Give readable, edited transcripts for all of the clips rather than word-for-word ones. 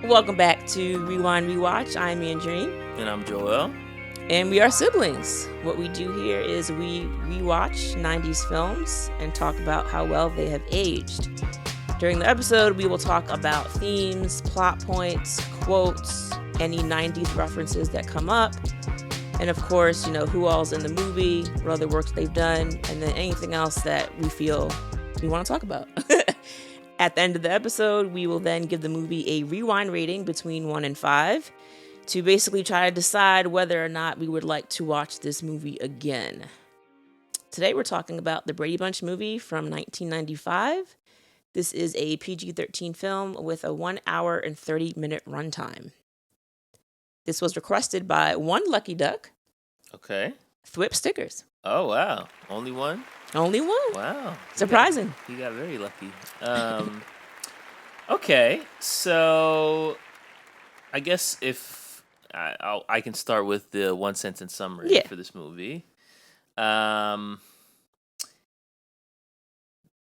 Welcome back to Rewind Rewatch. I'm Andrene. And I'm Joel. And we are siblings. What we do here is we rewatch 90s films and talk about how well they have aged. During the episode, we will talk about themes, plot points, quotes, any 90s references that come up, and of course, who all's in the movie, what other works they've done, and then anything else that we feel we want to talk about. At the end of the episode, we will then give the movie a rewind rating between 1 and 5 to basically try to decide whether or not we would like to watch this movie again. Today, we're talking about the Brady Bunch movie from 1995. This is a PG-13 film with a 1 hour and 30-minute runtime. This was requested by one lucky duck. Okay. Thwip Stickers. Oh, wow. Only one? Only one. Wow. Surprising. He got very lucky. Okay, so I guess if I can start with the one sentence summary for this movie.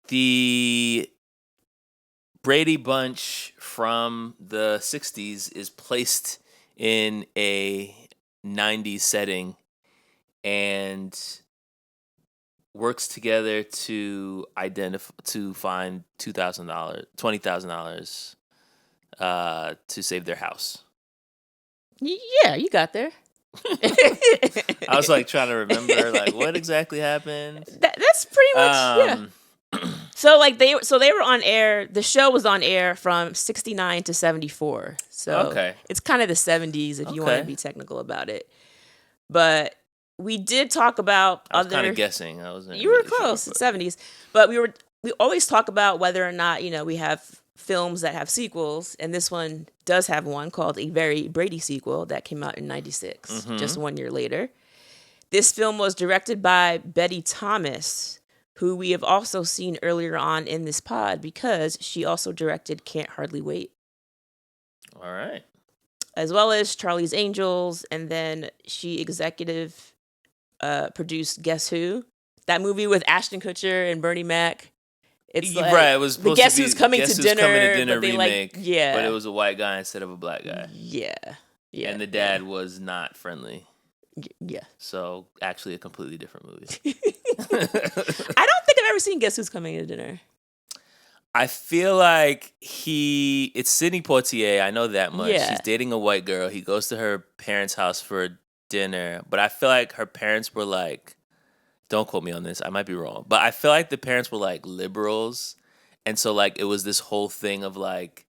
The Brady Bunch from the 60s is placed in a 90s setting and works together to find $20,000 to save their house. Yeah, you got there. I was like trying to remember what exactly happened. That's pretty much So they were on air. The show was on air from 69 to 74. So it's kind of the 70s if you want to be technical about it. But we did talk about I was kind of guessing. You were close. It's 70s, but we always talk about whether or not we have films that have sequels, and this one does have one called A Very Brady Sequel that came out in 96, just 1 year later. This film was directed by Betty Thomas, who we have also seen earlier on in this pod because she also directed Can't Hardly Wait. All right. As well as Charlie's Angels, and then she executive produced Guess Who? That movie with Ashton Kutcher and Bernie Mac. It's like, right, it was supposed Guess to be Who's Coming to Dinner, but remake. But it was a white guy instead of a black guy. Yeah. And the dad was not friendly. Yeah. So actually a completely different movie. I don't think I've ever seen Guess Who's Coming to Dinner. I feel like it's Sidney Poitier. I know that much. Yeah. She's dating a white girl. He goes to her parents' house for dinner, but I feel like her parents were like, don't quote me on this, I might be wrong, but I feel like the parents were like liberals, and so like it was this whole thing of like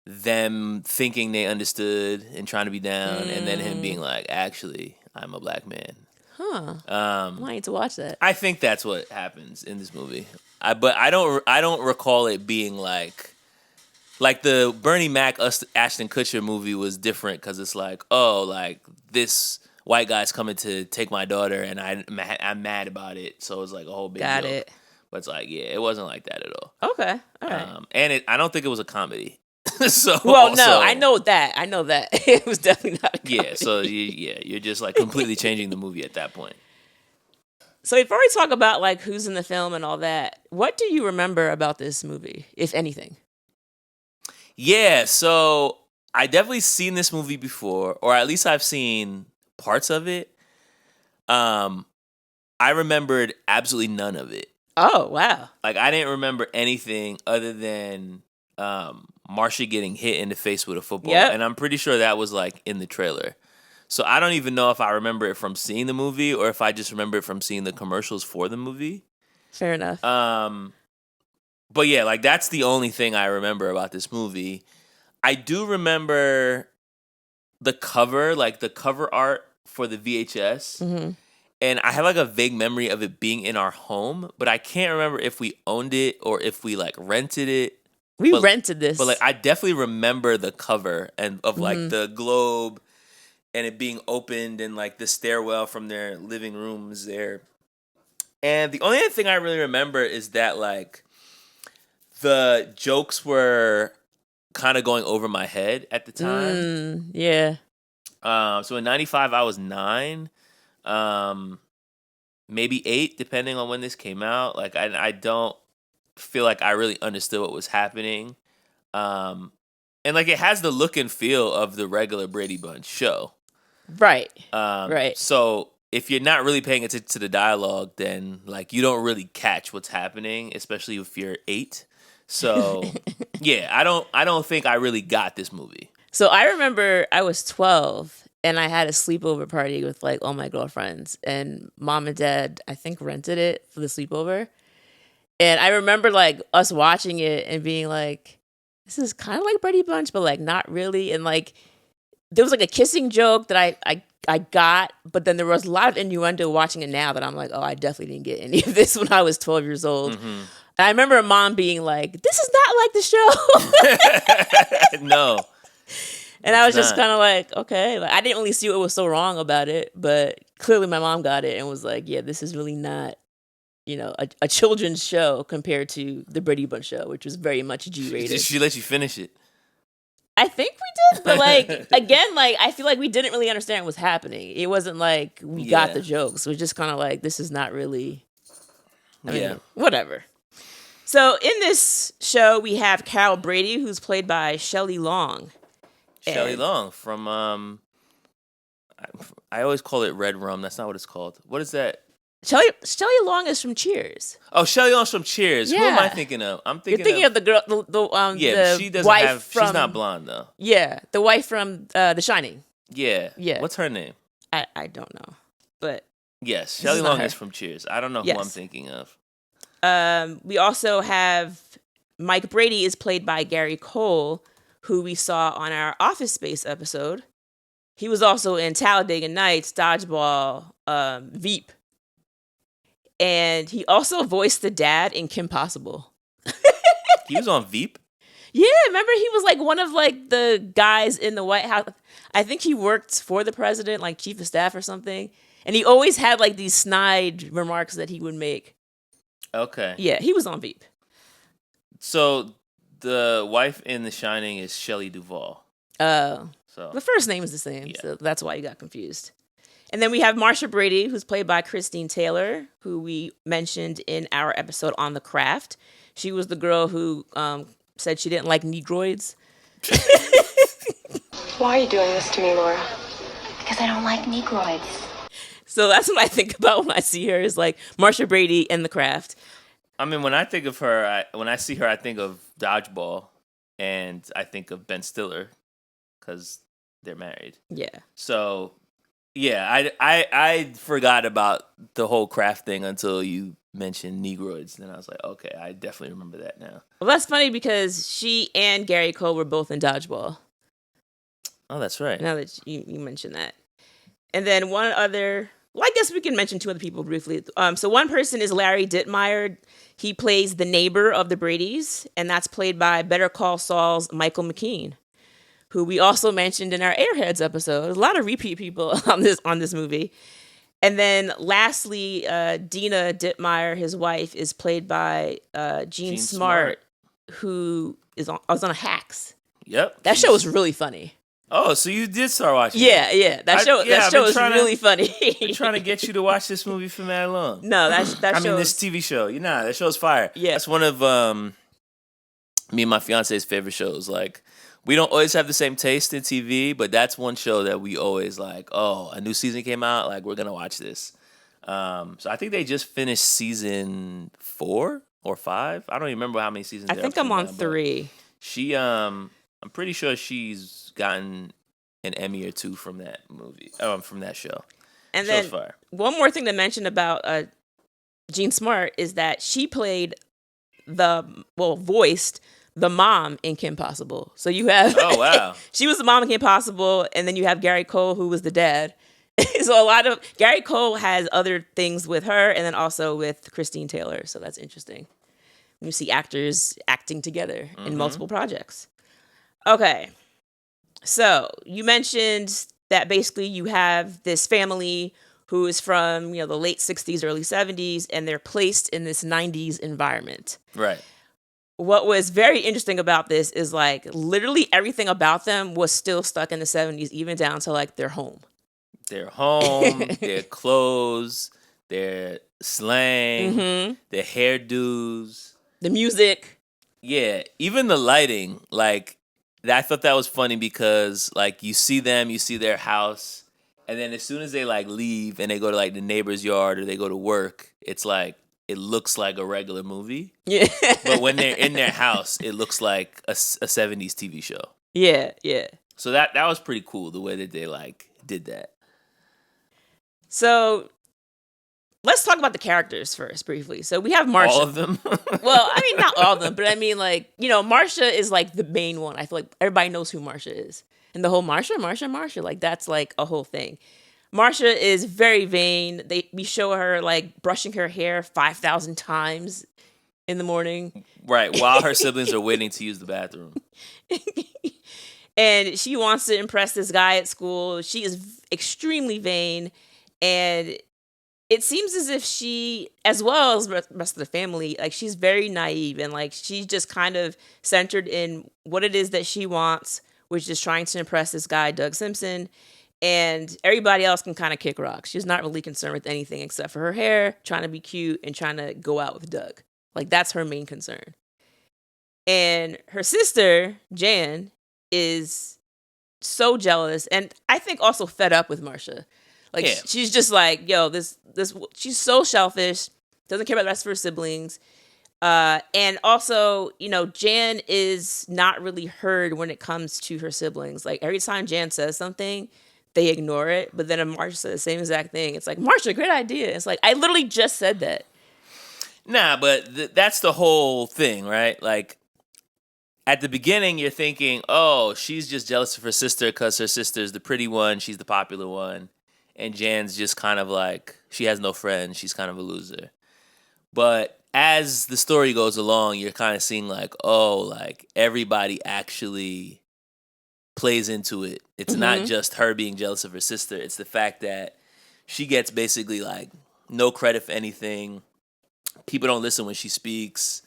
them thinking they understood and trying to be down, and then him being like, actually, I'm a black man. I need to watch that. I think that's what happens in this movie. But I don't recall it being like the Bernie Mac Ashton Kutcher movie was different because it's like, oh, like this white guy's coming to take my daughter and I'm mad about it, so it's like a whole big Got joke. it. But it's like, yeah, it wasn't like that at all. Okay, all right. And I don't think it was a comedy. So no, I know that it was definitely not a comedy. Yeah, so you're just like completely changing the movie at that point. So before we talk about like who's in the film and all that, what do you remember about this movie, if anything? Yeah, so I definitely seen this movie before, or at least I've seen parts of it. I remembered absolutely none of it. Oh, wow. Like I didn't remember anything other than Marcia getting hit in the face with a football. Yep. And I'm pretty sure that was like in the trailer. So I don't even know if I remember it from seeing the movie or if I just remember it from seeing the commercials for the movie. Fair enough. But yeah, like that's the only thing I remember about this movie. I do remember the cover, like the cover art for the VHS. Mm-hmm. And I have like a vague memory of it being in our home, but I can't remember if we owned it or if we like rented it. We rented this. But like I definitely remember the cover and of like the globe and it being opened and like the stairwell from their living rooms there. And the only other thing I really remember is that like the jokes were kind of going over my head at the time. Yeah. So in 95 I was 9. Maybe 8 depending on when this came out. Like I don't feel like I really understood what was happening. And like it has the look and feel of the regular Brady Bunch show. Right. Right. So if you're not really paying attention to the dialogue, then like you don't really catch what's happening, especially if you're 8. So yeah, I don't think I really got this movie. So I remember I was 12 and I had a sleepover party with like all my girlfriends, and mom and dad, I think, rented it for the sleepover. And I remember like us watching it and being like, this is kind of like Brady Bunch, but like not really. And like there was like a kissing joke that I got, but then there was a lot of innuendo watching it now that I'm like, oh, I definitely didn't get any of this when I was 12 years old. Mm-hmm. And I remember mom being like, this is not like the show. No. And I was just kind of like, okay. Like, I didn't really see what was so wrong about it, but clearly my mom got it and was like, yeah, this is really not, a children's show compared to the Brady Bunch show, which was very much G-rated. She let you finish it. I think we did, but like, again, like, I feel like we didn't really understand what was happening. It wasn't like we got the jokes. It was just kind of like, this is not really, I mean, whatever. So in this show, we have Carol Brady, who's played by Shelley Long. Shelley Long from, I always call it Red Rum. That's not what it's called. What is that? Shelley Long is from Cheers. Oh, Shelley Long's from Cheers. Yeah. Who am I thinking of? You're thinking of the girl, yeah, the she doesn't wife have. from, she's not blonde though. Yeah, the wife from The Shining. Yeah. Yeah. What's her name? I don't know, but yes, Shelley Long is from Cheers. I don't know who I'm thinking of. We also have Mike Brady is played by Gary Cole, who we saw on our Office Space episode. He was also in Talladega Nights, Dodgeball, Veep. And he also voiced the dad in Kim Possible. He was on Veep? Yeah, remember he was like one of like the guys in the White House. I think he worked for the president, like chief of staff or something. And he always had like these snide remarks that he would make. Okay. Yeah, he was on Veep. So the wife in The Shining is Shelley Duvall. So the first name is the same, so that's why you got confused. And then we have Marsha Brady, who's played by Christine Taylor, who we mentioned in our episode on The Craft. She was the girl who said she didn't like Negroids. Why are you doing this to me, Laura? Because I don't like Negroids. So that's what I think about when I see her, is like Marsha Brady in The Craft. I mean, when I think of her, when I see her, I think of Dodgeball, and I think of Ben Stiller, because they're married. Yeah. So, yeah, I forgot about the whole Craft thing until you mentioned Negroids. Then I was like, okay, I definitely remember that now. Well, that's funny because she and Gary Cole were both in Dodgeball. Oh, that's right. Now that you mentioned that. And then one other, well, I guess we can mention two other people briefly. So one person is Larry Dittmeyer. He plays the neighbor of the Bradys, and that's played by Better Call Saul's Michael McKean, who we also mentioned in our Airheads episode. There's a lot of repeat people on this movie. And then lastly, Dina Dittmeyer, his wife, is played by Jean Smart, who was on Hacks. Yep. That show was really funny. Oh, so you did start watching? Yeah. That show is really funny. I'm trying to get you to watch this movie for mad long. No, this TV show. That show's fire. Yeah, that's one of me and my fiance's favorite shows. Like, we don't always have the same taste in TV, but that's one show that we always like. Oh, a new season came out. Like, we're gonna watch this. So I think they just finished season 4 or 5. I don't even remember how many seasons. I think I'm on 3. She I'm pretty sure she's gotten an Emmy or 2 from that movie, from that show. And then one more thing to mention about Jean Smart is that she played voiced the mom in Kim Possible. So you have she was the mom in Kim Possible, and then you have Gary Cole, who was the dad. So Gary Cole has other things with her, and then also with Christine Taylor. So that's interesting. You see actors acting together in multiple projects. Okay. So you mentioned that basically you have this family who is from, the late 60s, early 70s, and they're placed in this 90s environment. Right. What was very interesting about this is like literally everything about them was still stuck in the 70s, even down to like their home. Their home, their clothes, their slang, their hairdos. The music. Yeah, even the lighting, like I thought that was funny because like you see them, you see their house, and then as soon as they like leave and they go to like the neighbor's yard or they go to work, it's like it looks like a regular movie. Yeah. But when they're in their house, it looks like a 70s TV show. Yeah, yeah. So that was pretty cool the way that they like did that. So let's talk about the characters first briefly. So we have Marsha. All of them? Well, I mean, not all of them, but I mean, like, you know, Marsha is like the main one. I feel like everybody knows who Marsha is. And the whole Marsha, like that's like a whole thing. Marsha is very vain. We show her like brushing her hair 5,000 times in the morning. Right, while her siblings are waiting to use the bathroom. And she wants to impress this guy at school. She is extremely vain. And it seems as if she, as well as the rest of the family, like she's very naive and like she's just kind of centered in what it is that she wants, which is trying to impress this guy, Doug Simpson. And everybody else can kind of kick rocks. She's not really concerned with anything except for her hair, trying to be cute and trying to go out with Doug. Like that's her main concern. And her sister, Jan, is so jealous and I think also fed up with Marsha. Like she's just like, yo, this she's so selfish, doesn't care about the rest of her siblings. And also, you know, Jan is not really heard when it comes to her siblings. Like every time Jan says something, they ignore it. But then if Marsha says the same exact thing, it's like, Marsha, great idea. It's like, I literally just said that. Nah, but that's the whole thing, right? Like, at the beginning, you're thinking, oh, she's just jealous of her sister because her sister's the pretty one, she's the popular one. And Jan's just kind of like, she has no friends, she's kind of a loser. But as the story goes along, you're kind of seeing like, oh, like everybody actually plays into it. It's not just her being jealous of her sister. It's the fact that she gets basically like no credit for anything. People don't listen when she speaks.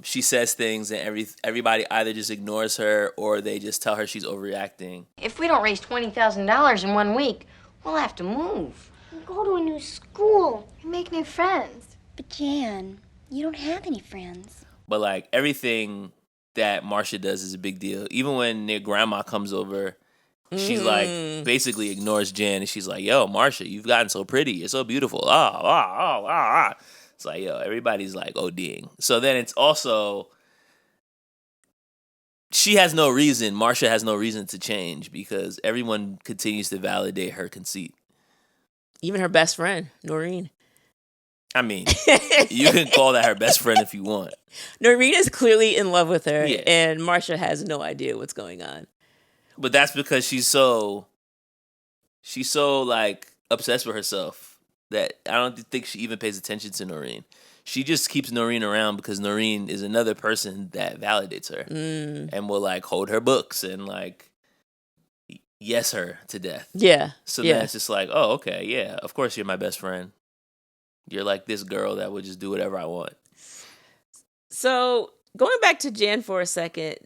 She says things and everybody either just ignores her or they just tell her she's overreacting. If we don't raise $20,000 in 1 week, we'll have to move. And go to a new school and make new friends. But Jan, you don't have any friends. But like everything that Marsha does is a big deal. Even when their grandma comes over, she's like basically ignores Jan and she's like, yo, Marsha, you've gotten so pretty. You're so beautiful. It's like, yo, everybody's like ODing. So then it's also, Marsha has no reason to change because everyone continues to validate her conceit. Even her best friend, Noreen. I mean, you can call that her best friend if you want. Noreen is clearly in love with her, Yeah. and Marsha has no idea what's going on. But that's because she's so like obsessed with herself that I don't think she even pays attention to Noreen. She just keeps Noreen around because Noreen is another person that validates her and will like hold her books and like yes her to death. Yeah. So then it's just like, oh, okay, yeah, of course you're my best friend. You're like this girl that would just do whatever I want. So going back to Jan for a second,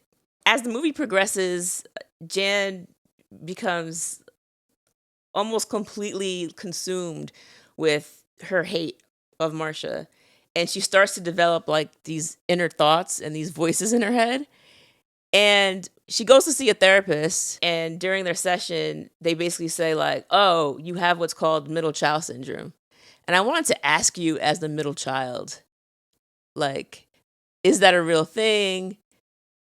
as the movie progresses, Jan becomes almost completely consumed with her hate of Marsha. And she starts to develop like these inner thoughts and these voices in her head. And she goes to see a therapist. And during their session, they basically say like, oh, you have what's called middle child syndrome. And I wanted to ask you as the middle child, like, is that a real thing?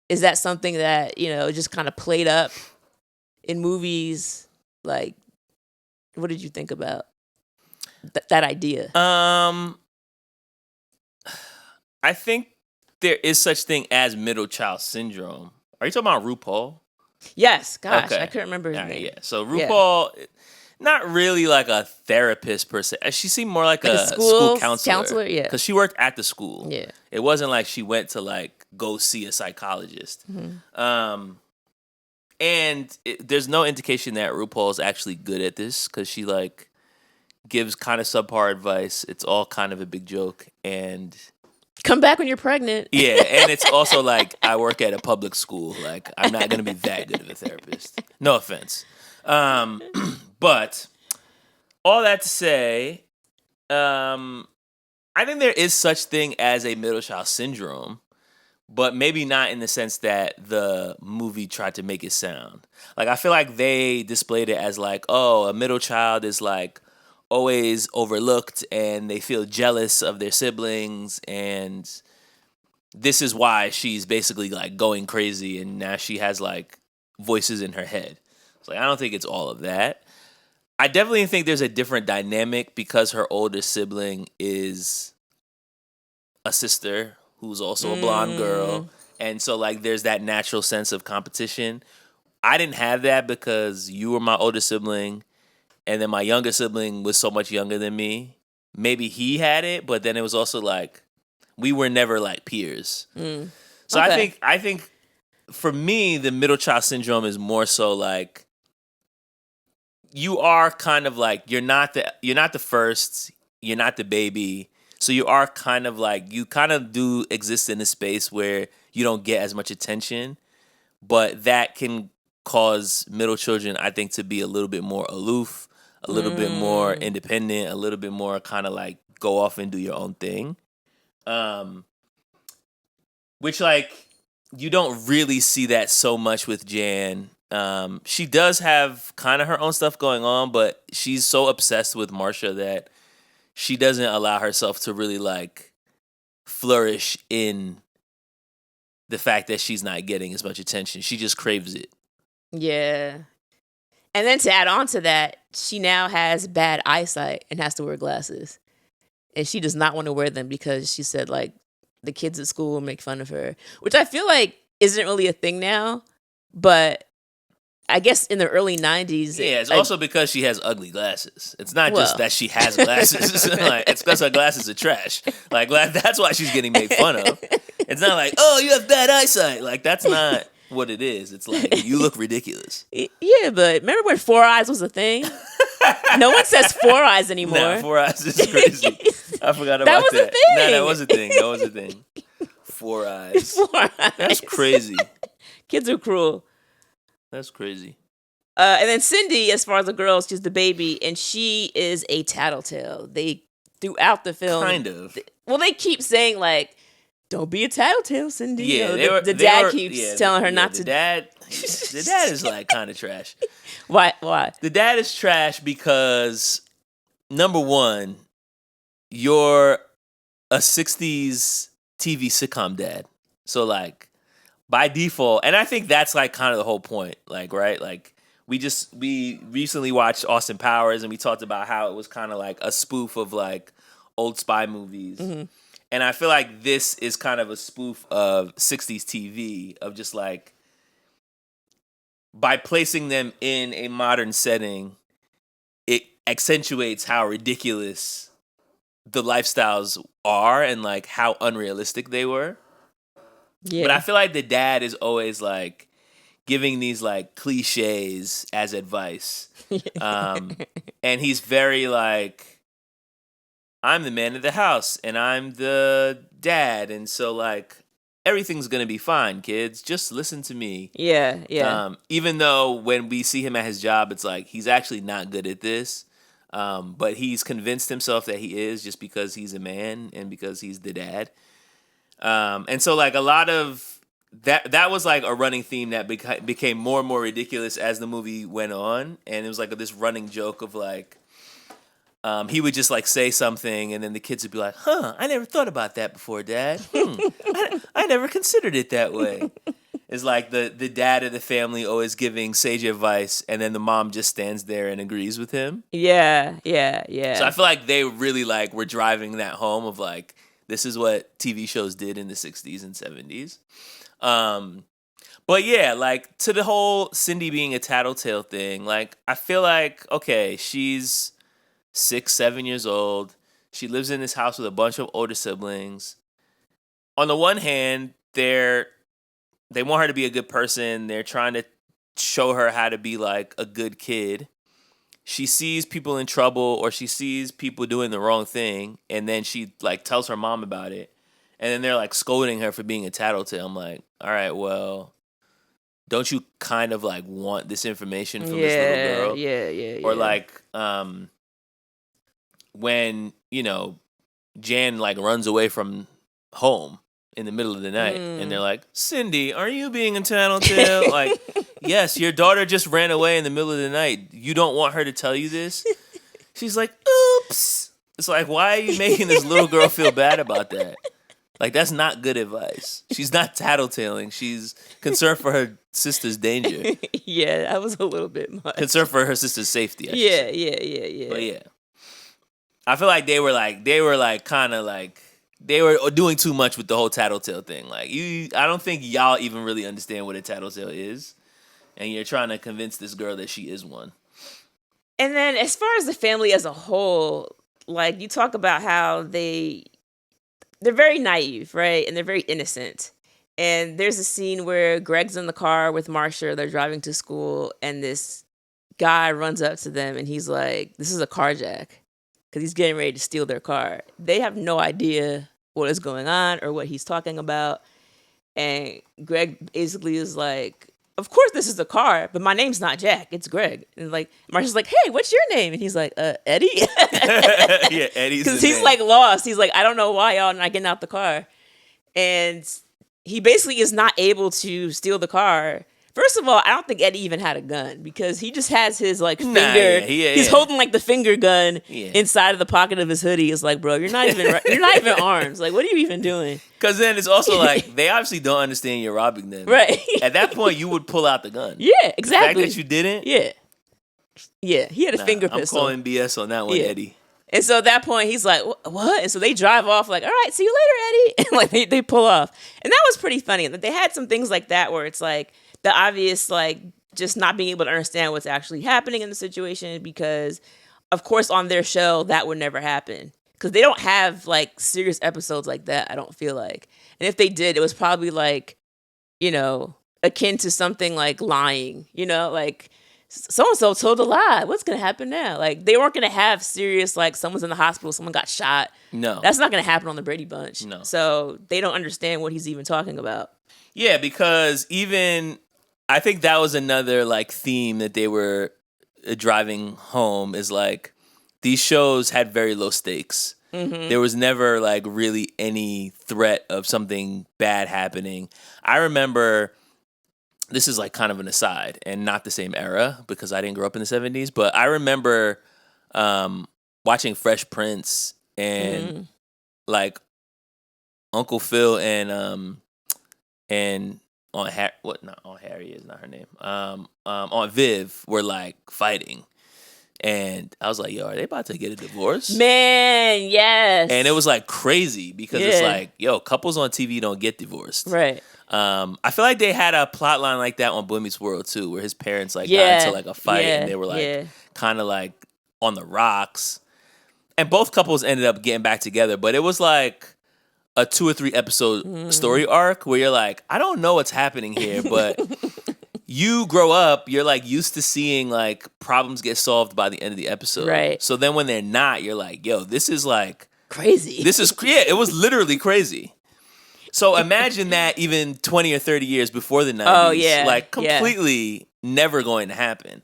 Is that something that, you know, just kind of played up in movies? Like, what did you think about that idea? I think there is such thing as middle child syndrome. Are you talking about RuPaul? Yes. Gosh, Okay. I couldn't remember his name. Yeah. So RuPaul, not really like a therapist per se. She seemed more like a school counselor. Yeah. Because she worked at the school. Yeah. It wasn't like she went to like go see a psychologist. And there's no indication that RuPaul's actually good at this because she like gives kind of subpar advice. It's all kind of a big joke and come back when you're pregnant. yeah, and it's also like I work at a public school. Like I'm not gonna be that good of a therapist. No offense, but all that to say, I think there is such thing as a middle child syndrome, but maybe not in the sense that the movie tried to make it sound. Like, I feel like they displayed it as like, oh, a middle child is like always overlooked and they feel jealous of their siblings, and this is why she's basically like going crazy and now she has like voices in her head. It's like, I don't think it's all of that. I definitely think there's a different dynamic because her older sibling is a sister who's also a blonde girl. And so like there's that natural sense of competition. I didn't have that because you were my older sibling and then my younger sibling was so much younger than me. Maybe he had it, but then it was also like we were never like peers. So Okay. I think for me the middle child syndrome is more so like you are kind of like you're not the first, you're not the baby. So you are kind of like you kind of do exist in a space where you don't get as much attention, but that can cause middle children, I think, to be a little bit more aloof, a little bit more independent, a little bit more kind of like go off and do your own thing. Which like you don't really see that so much with Jan. She does have kind of her own stuff going on, but she's so obsessed with Marcia that she doesn't allow herself to really like flourish in the fact that she's not getting as much attention. She just craves it. Yeah. And then to add on to that, she now has bad eyesight and has to wear glasses. And she does not want to wear them because she said, like, the kids at school will make fun of her, which I feel like isn't really a thing now. But I guess in the early 90s. Yeah, it's also because she has ugly glasses. It's not just that she has glasses. Like, it's because her glasses are trash. Like, that's why she's getting made fun of. It's not like, oh, you have bad eyesight. Like, that's not what it is. It's like, you look ridiculous. Yeah, but remember when Four Eyes was a thing? No one says Four Eyes anymore. Nah, Four Eyes is crazy. I forgot about that. That was a thing. Nah, that was a thing. That was a thing. 4 Eyes. 4 Eyes. That's crazy. Kids are cruel. That's crazy. And then Cindy, as far as the girls, she's the baby, and she is a tattletale. They, throughout the film... Kind of. They keep saying, like, don't be a tattletale, Cindy. Yeah, you know, the dad keeps telling her not to... The dad is, like, kind of trash. Why? The dad is trash because, number one, you're a 60s TV sitcom dad. So, like, by default... And I think that's, like, kind of the whole point. Like, right? Like... We recently watched Austin Powers and we talked about how it was kind of like a spoof of like old spy movies. Mm-hmm. And I feel like this is kind of a spoof of 60s TV of just like by placing them in a modern setting, it accentuates how ridiculous the lifestyles are and like how unrealistic they were. Yeah. But I feel like the dad is always like giving these like cliches as advice. And he's very like, I'm the man of the house and I'm the dad. And so like, everything's going to be fine, kids. Just listen to me. Yeah. Even though when we see him at his job, it's like, he's actually not good at this. But he's convinced himself that he is just because he's a man and because he's the dad. And so like a lot of, that was like a running theme that became more and more ridiculous as the movie went on, and it was like this running joke of like he would just like say something and then the kids would be like, I never thought about that before, Dad. I never considered it that way. It's like the dad of the family always giving sage advice and then the mom just stands there and agrees with him. Yeah. So I feel like they really like were driving that home of like, this is what TV shows did in the 60s and 70s. But yeah, like to the whole Cindy being a tattletale thing, like I feel like, okay, she's 6-7 years old. She lives in this house with a bunch of older siblings. On the one hand, they want her to be a good person. They're trying to show her how to be like a good kid. She sees people in trouble or she sees people doing the wrong thing, and then she like tells her mom about it. And then they're like scolding her for being a tattletale. I'm like, all right, well, don't you kind of like want this information from this little girl? Yeah. Or like when, you know, Jan like runs away from home in the middle of the night. And they're like, Cindy, are you being a tattletale? Like, yes, your daughter just ran away in the middle of the night. You don't want her to tell you this? She's like, oops. It's like, why are you making this little girl feel bad about that? Like, that's not good advice. She's not tattletaling. She's concerned for her sister's danger. Yeah, that was a little bit much. Concerned for her sister's safety. Yeah. But yeah. I feel like they were doing too much with the whole tattletale thing. Like, I don't think y'all even really understand what a tattletale is. And you're trying to convince this girl that she is one. And then as far as the family as a whole, like, you talk about how they're very naive, right? And they're very innocent. And there's a scene where Greg's in the car with Marsha. They're driving to school. And this guy runs up to them and he's like, this is a carjack. Because he's getting ready to steal their car. They have no idea what is going on or what he's talking about. And Greg basically is like, of course this is a car, but my name's not Jack, it's Greg. And like Marsha's like, hey, what's your name? And he's like, Eddie? Yeah, Eddie's because he's name. like lost. He's like, I don't know why y'all not getting out the car. And he basically is not able to steal the car. First of all, I don't think Eddie even had a gun because he just has his like finger. He's holding like the finger gun inside of the pocket of his hoodie. It's like, bro, you're not even armed. Like, what are you even doing? Because then it's also like they obviously don't understand you're robbing them. Right. At that point, you would pull out the gun. Yeah, exactly. The fact that you didn't. Yeah. He had a finger pistol. I'm calling BS on that one, Eddie. And so at that point, he's like, what? And so they drive off like, all right, see you later, Eddie. And like they pull off. And that was pretty funny. They had some things like that where it's like the obvious, like, just not being able to understand what's actually happening in the situation because, of course, on their show, that would never happen. Because they don't have, like, serious episodes like that, I don't feel like. And if they did, it was probably, like, you know, akin to something like lying, you know, like, so-and-so told a lie. What's going to happen now? Like, they weren't going to have serious, like, someone's in the hospital, someone got shot. No. That's not going to happen on the Brady Bunch. No. So they don't understand what he's even talking about. Yeah, because I think that was another, like, theme that they were driving home is, like, these shows had very low stakes. Mm-hmm. There was never, like, really any threat of something bad happening. I remember, this is, like, kind of an aside and not the same era because I didn't grow up in the 70s, but I remember watching Fresh Prince and, like, Uncle Phil and Aunt Harry is not her name. Aunt Viv were like fighting. And I was like, yo, are they about to get a divorce? Man, yes. And it was like crazy because it's like, yo, couples on TV don't get divorced. Right. I feel like they had a plot line like that on Boy Meets World too, where his parents like got into like a fight and they were like kind of like on the rocks. And both couples ended up getting back together, but it was like a 2 or 3 episode story arc where you're like, I don't know what's happening here, but you grow up, you're like used to seeing like problems get solved by the end of the episode. Right. So then when they're not, you're like, yo, this is like crazy. It was literally crazy. So imagine that even 20 or 30 years before the 90s. Oh, yeah. Like completely never going to happen.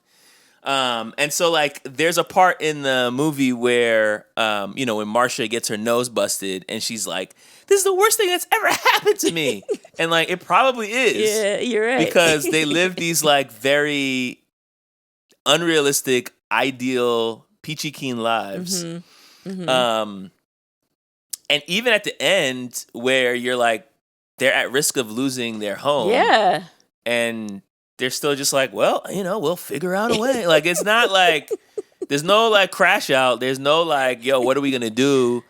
And so like there's a part in the movie where when Marsha gets her nose busted and she's like, this is the worst thing that's ever happened to me. And like it probably is. Yeah, you're right. Because they live these like very unrealistic, ideal, peachy keen lives. Mm-hmm. Mm-hmm. And even at the end where you're like they're at risk of losing their home. Yeah. And they're still just like, well, we'll figure out a way. Like, it's not like, there's no like crash out. There's no like, yo, what are we gonna do?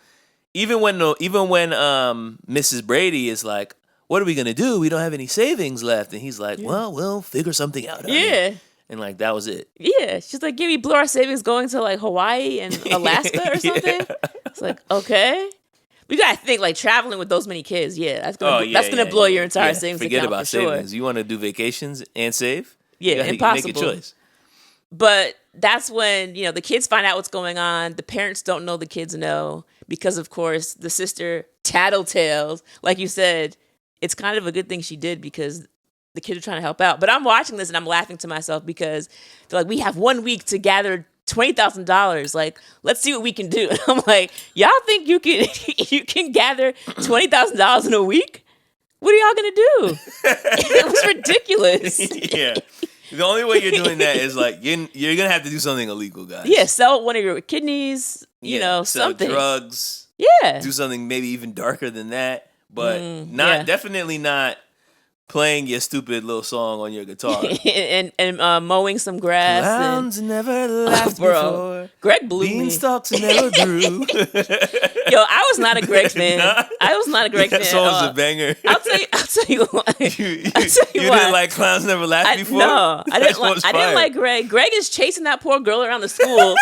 Even when Mrs. Brady is like, what are we gonna do? We don't have any savings left. And he's like, well, we'll figure something out. Yeah. And like, that was it. Yeah. She's like, we blew our savings going to like Hawaii and Alaska or something. It's like, okay. We gotta think like traveling with those many kids. Yeah, that's gonna blow your entire savings Forget account about for sure. savings. You want to do vacations and save? Yeah, impossible. Make a choice. But that's when the kids find out what's going on. The parents don't know the kids know because, of course, the sister tattletales. Like you said, it's kind of a good thing she did because the kids are trying to help out. But I'm watching this and I'm laughing to myself because I feel like we have 1 week to gather $20,000. Like, let's see what we can do. And I'm like, y'all think you can gather $20,000 in a week? What are y'all gonna do? It was ridiculous. Yeah. The only way you're doing that is like you're gonna have to do something illegal, guys. Yeah, sell one of your kidneys. You know, sell something. Drugs. Yeah. Do something maybe even darker than that, but definitely not playing your stupid little song on your guitar and mowing some grass. Clowns never laughed before. Greg blew Beanstalks never grew. Yo, I was not a Greg fan. I was not a Greg fan. That song's a banger. I'll tell you why. You didn't like Clowns Never Laughed before? No, I didn't like Greg. Greg is chasing that poor girl around the school,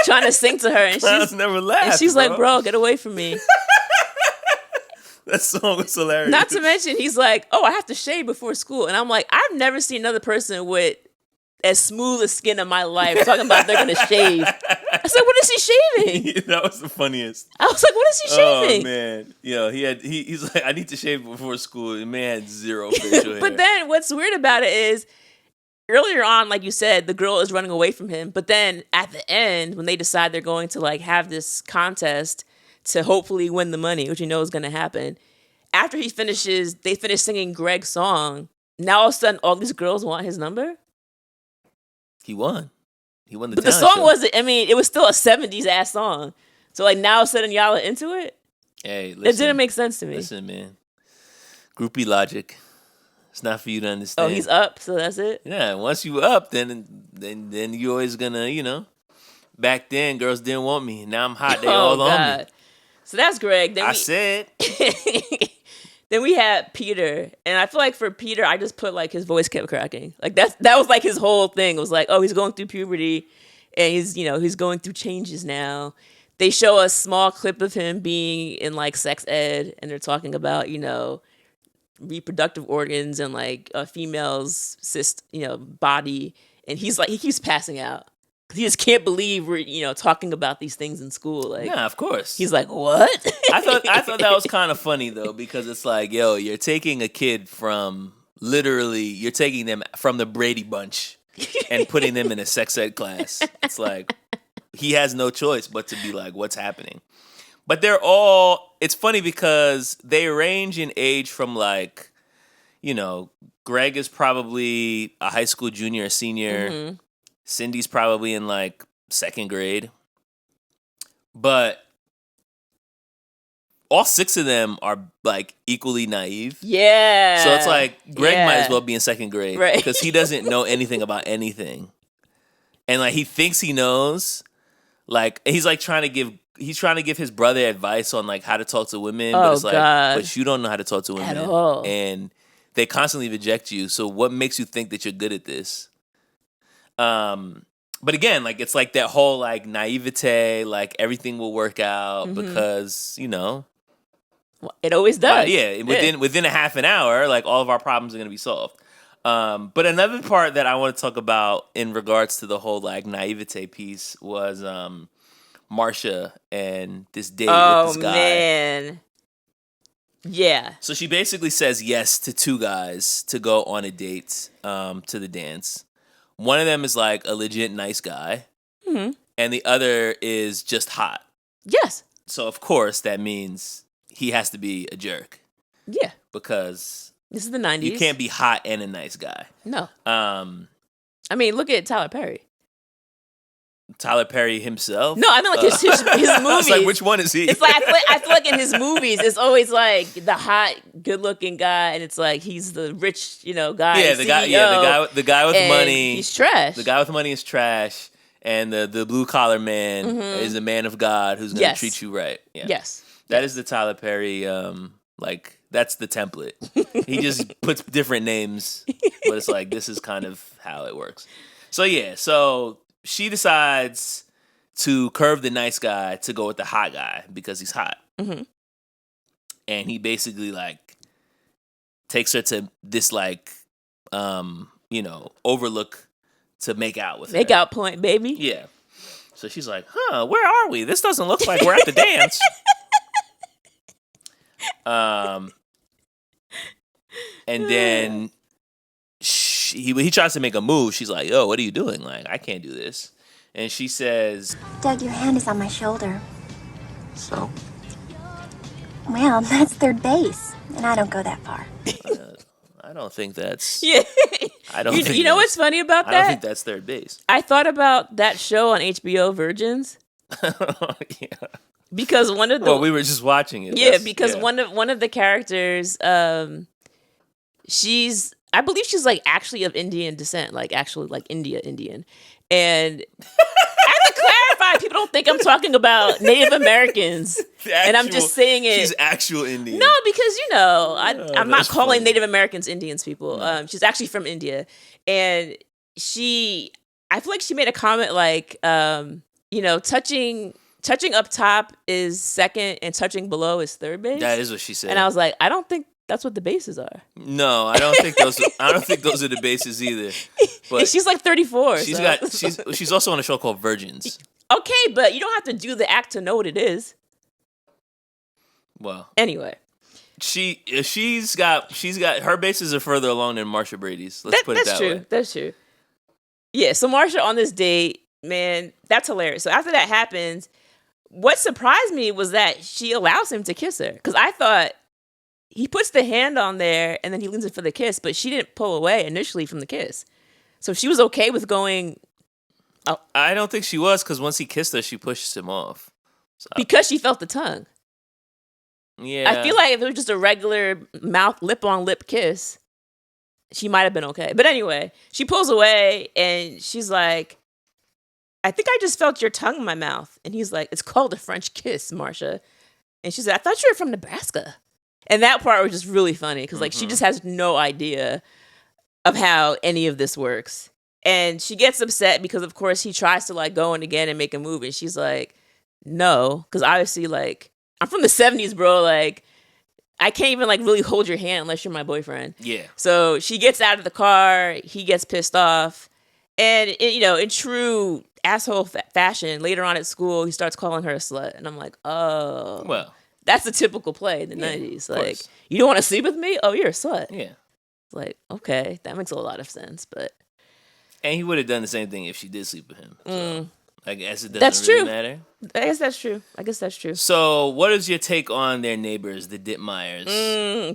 trying to sing to her, and Clowns Never Laughed. And she's like, "Bro, get away from me." That song was hilarious. Not to mention, he's like, "Oh, I have to shave before school," and I'm like, I've never seen another person with as smooth a skin in my life talking about they're gonna shave. I said, "What is he shaving?" That was the funniest. I was like, "What is he shaving?" Oh man, he's like, "I need to shave before school." The man had zero facial hair. But then, what's weird about it is, earlier on, like you said, the girl is running away from him. But then at the end, when they decide they're going to like have this contest to hopefully win the money, which you know is going to happen, after they finish singing Greg's song. Now all of a sudden, all these girls want his number. He won. He won the. But the song wasn't. I mean, it was still a '70s ass song. So like now, all of a sudden, y'all are into it. Hey, listen, it didn't make sense to me. Listen, man, groupie logic. It's not for you to understand. Oh, he's up, so that's it. Yeah, once you up, then you always gonna, Back then, girls didn't want me. Now I'm hot. They all on me. So that's Greg. Then Then we had Peter, and I feel like for Peter, I just put like his voice kept cracking. Like that was like his whole thing. It was like, oh, he's going through puberty, and he's going through changes now. They show a small clip of him being in like sex ed, and they're talking about reproductive organs and like a female's body, and he's like he keeps passing out. He just can't believe we're talking about these things in school. Like, yeah, of course. He's like, what? I thought that was kind of funny though, because it's like, yo, you're taking a kid you're taking them from the Brady Bunch and putting them in a sex ed class. It's like he has no choice but to be like, what's happening? But it's funny because they range in age from like, Greg is probably a high school junior or senior. Mm-hmm. Cindy's probably in like second grade. But all six of them are like equally naive. Yeah. So it's like Greg might as well be in second grade, right? Because he doesn't know anything about anything. And like he thinks he knows. Like he's trying to give his brother advice on like how to talk to women, but it's like, but you don't know how to talk to women at all. And they constantly reject you. So what makes you think that you're good at this? But again, like it's like that whole like naivete, like everything will work out because it always does. Within a half an hour, like all of our problems are gonna be solved. But another part that I want to talk about in regards to the whole like naivete piece was Marcia and this date with this guy. Oh man. Yeah. So she basically says yes to two guys to go on a date to the dance. One of them is like a legit nice guy, and the other is just hot. Yes. So of course that means he has to be a jerk. Yeah. Because this is the 90s. You can't be hot and a nice guy. No. I mean, look at Tyler Perry. Tyler Perry himself? No, I mean like his movies. It's like, which one is he? It's like I feel like in his movies, it's always like the hot, good-looking guy, and it's like he's the rich, guy. Yeah, the guy with money. He's trash. The guy with money is trash, and the blue collar man is a man of God who's going to treat you right. Yeah. Yes, that is the Tyler Perry. Like that's the template. He just puts different names, but it's like this is kind of how it works. So yeah, she decides to curve the nice guy to go with the hot guy because he's hot. Mm-hmm. And he basically like takes her to this like, overlook to make out with her. Make out point, baby. Yeah. So she's like, where are we? This doesn't look like we're at the dance. And then he tries to make a move. She's like, yo, what are you doing? Like, I can't do this. And she says, Doug, your hand is on my shoulder. So? Well, that's third base, and I don't go that far. I don't think that's. Yeah. I don't. You know what's funny about that? I don't think that's third base. I thought about that show on HBO, Virgins. Yeah. Because one of the Well, we were just watching it. Yeah, because one of the characters, I believe she's like actually of Indian descent, like actually like Indian. And I have to clarify, people don't think I'm talking about Native Americans. And I'm just saying it. She's actual Indian. No, because I'm not calling Native Americans Indians people. No. She's actually from India. And I feel like she made a comment like, touching up top is second and touching below is third base. That is what she said. And I was like, I don't think that's what the bases are. No, I don't think those. I don't think those are the bases either. But and she's like 34. She's also on a show called Virgins. Okay, but you don't have to do the act to know what it is. Well, anyway, she's got her bases are further along than Marsha Brady's. Let's put it that way. That's true. Yeah. So Marsha on this date, man, that's hilarious. So after that happens, what surprised me was that she allows him to kiss her, because I thought he puts the hand on there and then he leans in for the kiss, but she didn't pull away initially from the kiss. So she was okay with going. I don't think she was, because once he kissed her, she pushes him off. So. Because she felt the tongue. Yeah. I feel like if it was just a regular lip on lip kiss, she might have been okay. But anyway, she pulls away and she's like, I think I just felt your tongue in my mouth. And he's like, it's called a French kiss, Marsha. And she said, I thought you were from Nebraska. And that part was just really funny because like she just has no idea of how any of this works. And she gets upset because of course he tries to like go in again and make a move. And she's like, no, because obviously like I'm from the 70s, bro. Like I can't even like really hold your hand unless you're my boyfriend. Yeah. So she gets out of the car. He gets pissed off. And in true asshole fashion, later on at school, he starts calling her a slut. And I'm like, oh. Well. That's a typical play in the 90s. Like, you don't want to sleep with me? Oh, you're a slut. Yeah. It's like, okay, that makes a lot of sense, but... And he would have done the same thing if she did sleep with him. So I guess it doesn't That's really true. matter. I guess that's true. So what is your take on their neighbors, the Dittmeyers?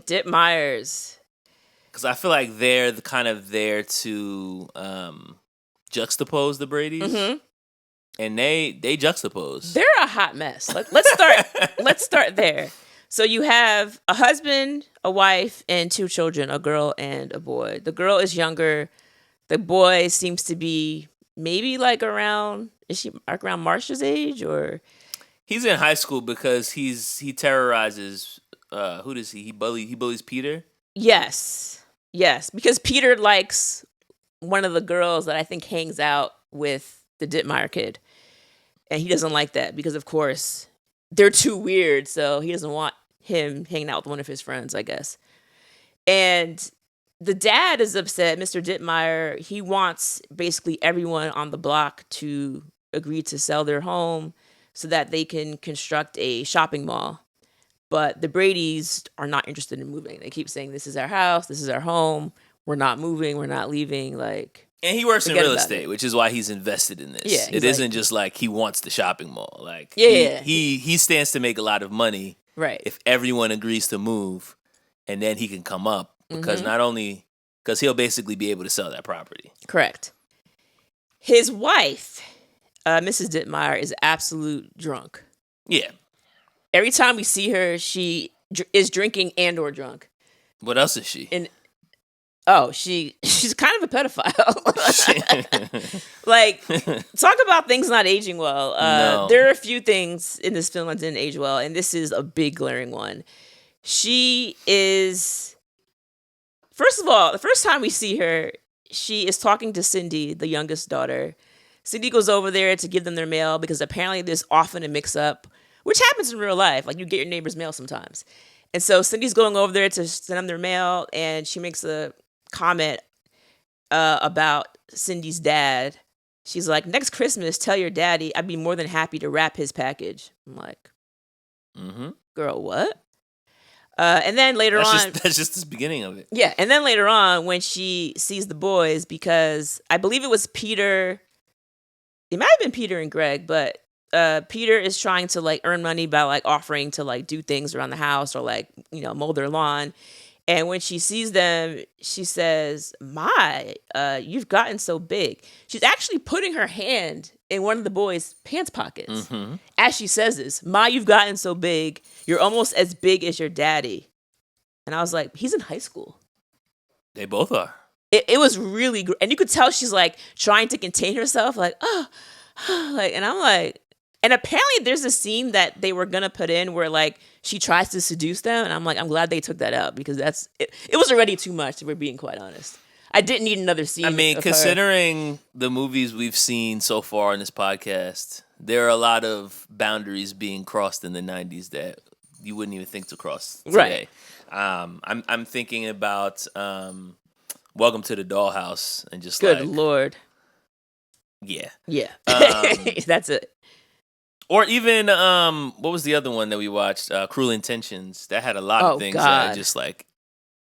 Dittmeyers. Because I feel like they're kind of there to juxtapose the Bradys. Mm-hmm. And they juxtapose. They're a hot mess. Let's start there. So you have a husband, a wife, and 2 children, a girl and a boy. The girl is younger. The boy seems to be maybe like around Marsha's age, or he's in high school because he terrorizes who does he bullies Peter? Yes, because Peter likes one of the girls that I think hangs out with the Dittmeyer kid. And he doesn't like that because, of course, they're too weird. So he doesn't want him hanging out with one of his friends, I guess. And the dad is upset, Mr. Dittmeyer. He wants basically everyone on the block to agree to sell their home so that they can construct a shopping mall. But the Bradys are not interested in moving. They keep saying, this is our house, this is our home. We're not moving, we're not leaving. Like... And he works in real estate, which is why he's invested in this. Yeah, it isn't just like he wants the shopping mall. Like yeah, he stands to make a lot of money, right? If everyone agrees to move, and then he can come up because not only because he'll basically be able to sell that property. Correct. His wife, Mrs. Dittmeyer, is absolute drunk. Yeah. Every time we see her, she is drinking and or drunk. What else is she? She's kind of a pedophile. Like, talk about things not aging well. No. There are a few things in this film that didn't age well, and this is a big glaring one. She is, first of all, the first time we see her, she is talking to Cindy, the youngest daughter. Cindy goes over there to give them their mail because apparently there's often a mix-up, which happens in real life. Like, you get your neighbor's mail sometimes. And so Cindy's going over there to send them their mail, and she makes a comment about Cindy's dad. She's like, next Christmas, tell your daddy I'd be more than happy to wrap his package. I'm like, girl, what? And then later on... That's just the beginning of it. Yeah, and then later on, when she sees the boys, because I believe it was Peter... It might have been Peter and Greg, but Peter is trying to like earn money by like offering to like do things around the house or like, mow their lawn. And when she sees them, she says, "My, you've gotten so big." She's actually putting her hand in one of the boys' pants pockets. As she says this, "My, you've gotten so big. You're almost as big as your daddy." And I was like, he's in high school. They both are. It was really great. And you could tell she's like trying to contain herself, like, like, and I'm like, and apparently there's a scene that they were going to put in where like she tries to seduce them. And I'm like, I'm glad they took that out because it was already too much, if we're being quite honest. I didn't need another scene. I mean, considering the movies we've seen so far in this podcast, there are a lot of boundaries being crossed in the 90s that you wouldn't even think to cross today. Right. I'm thinking about Welcome to the Dollhouse and just Good Lord. Yeah. Yeah. That's it. Or even, what was the other one that we watched? Cruel Intentions. That had a lot of things that are just like,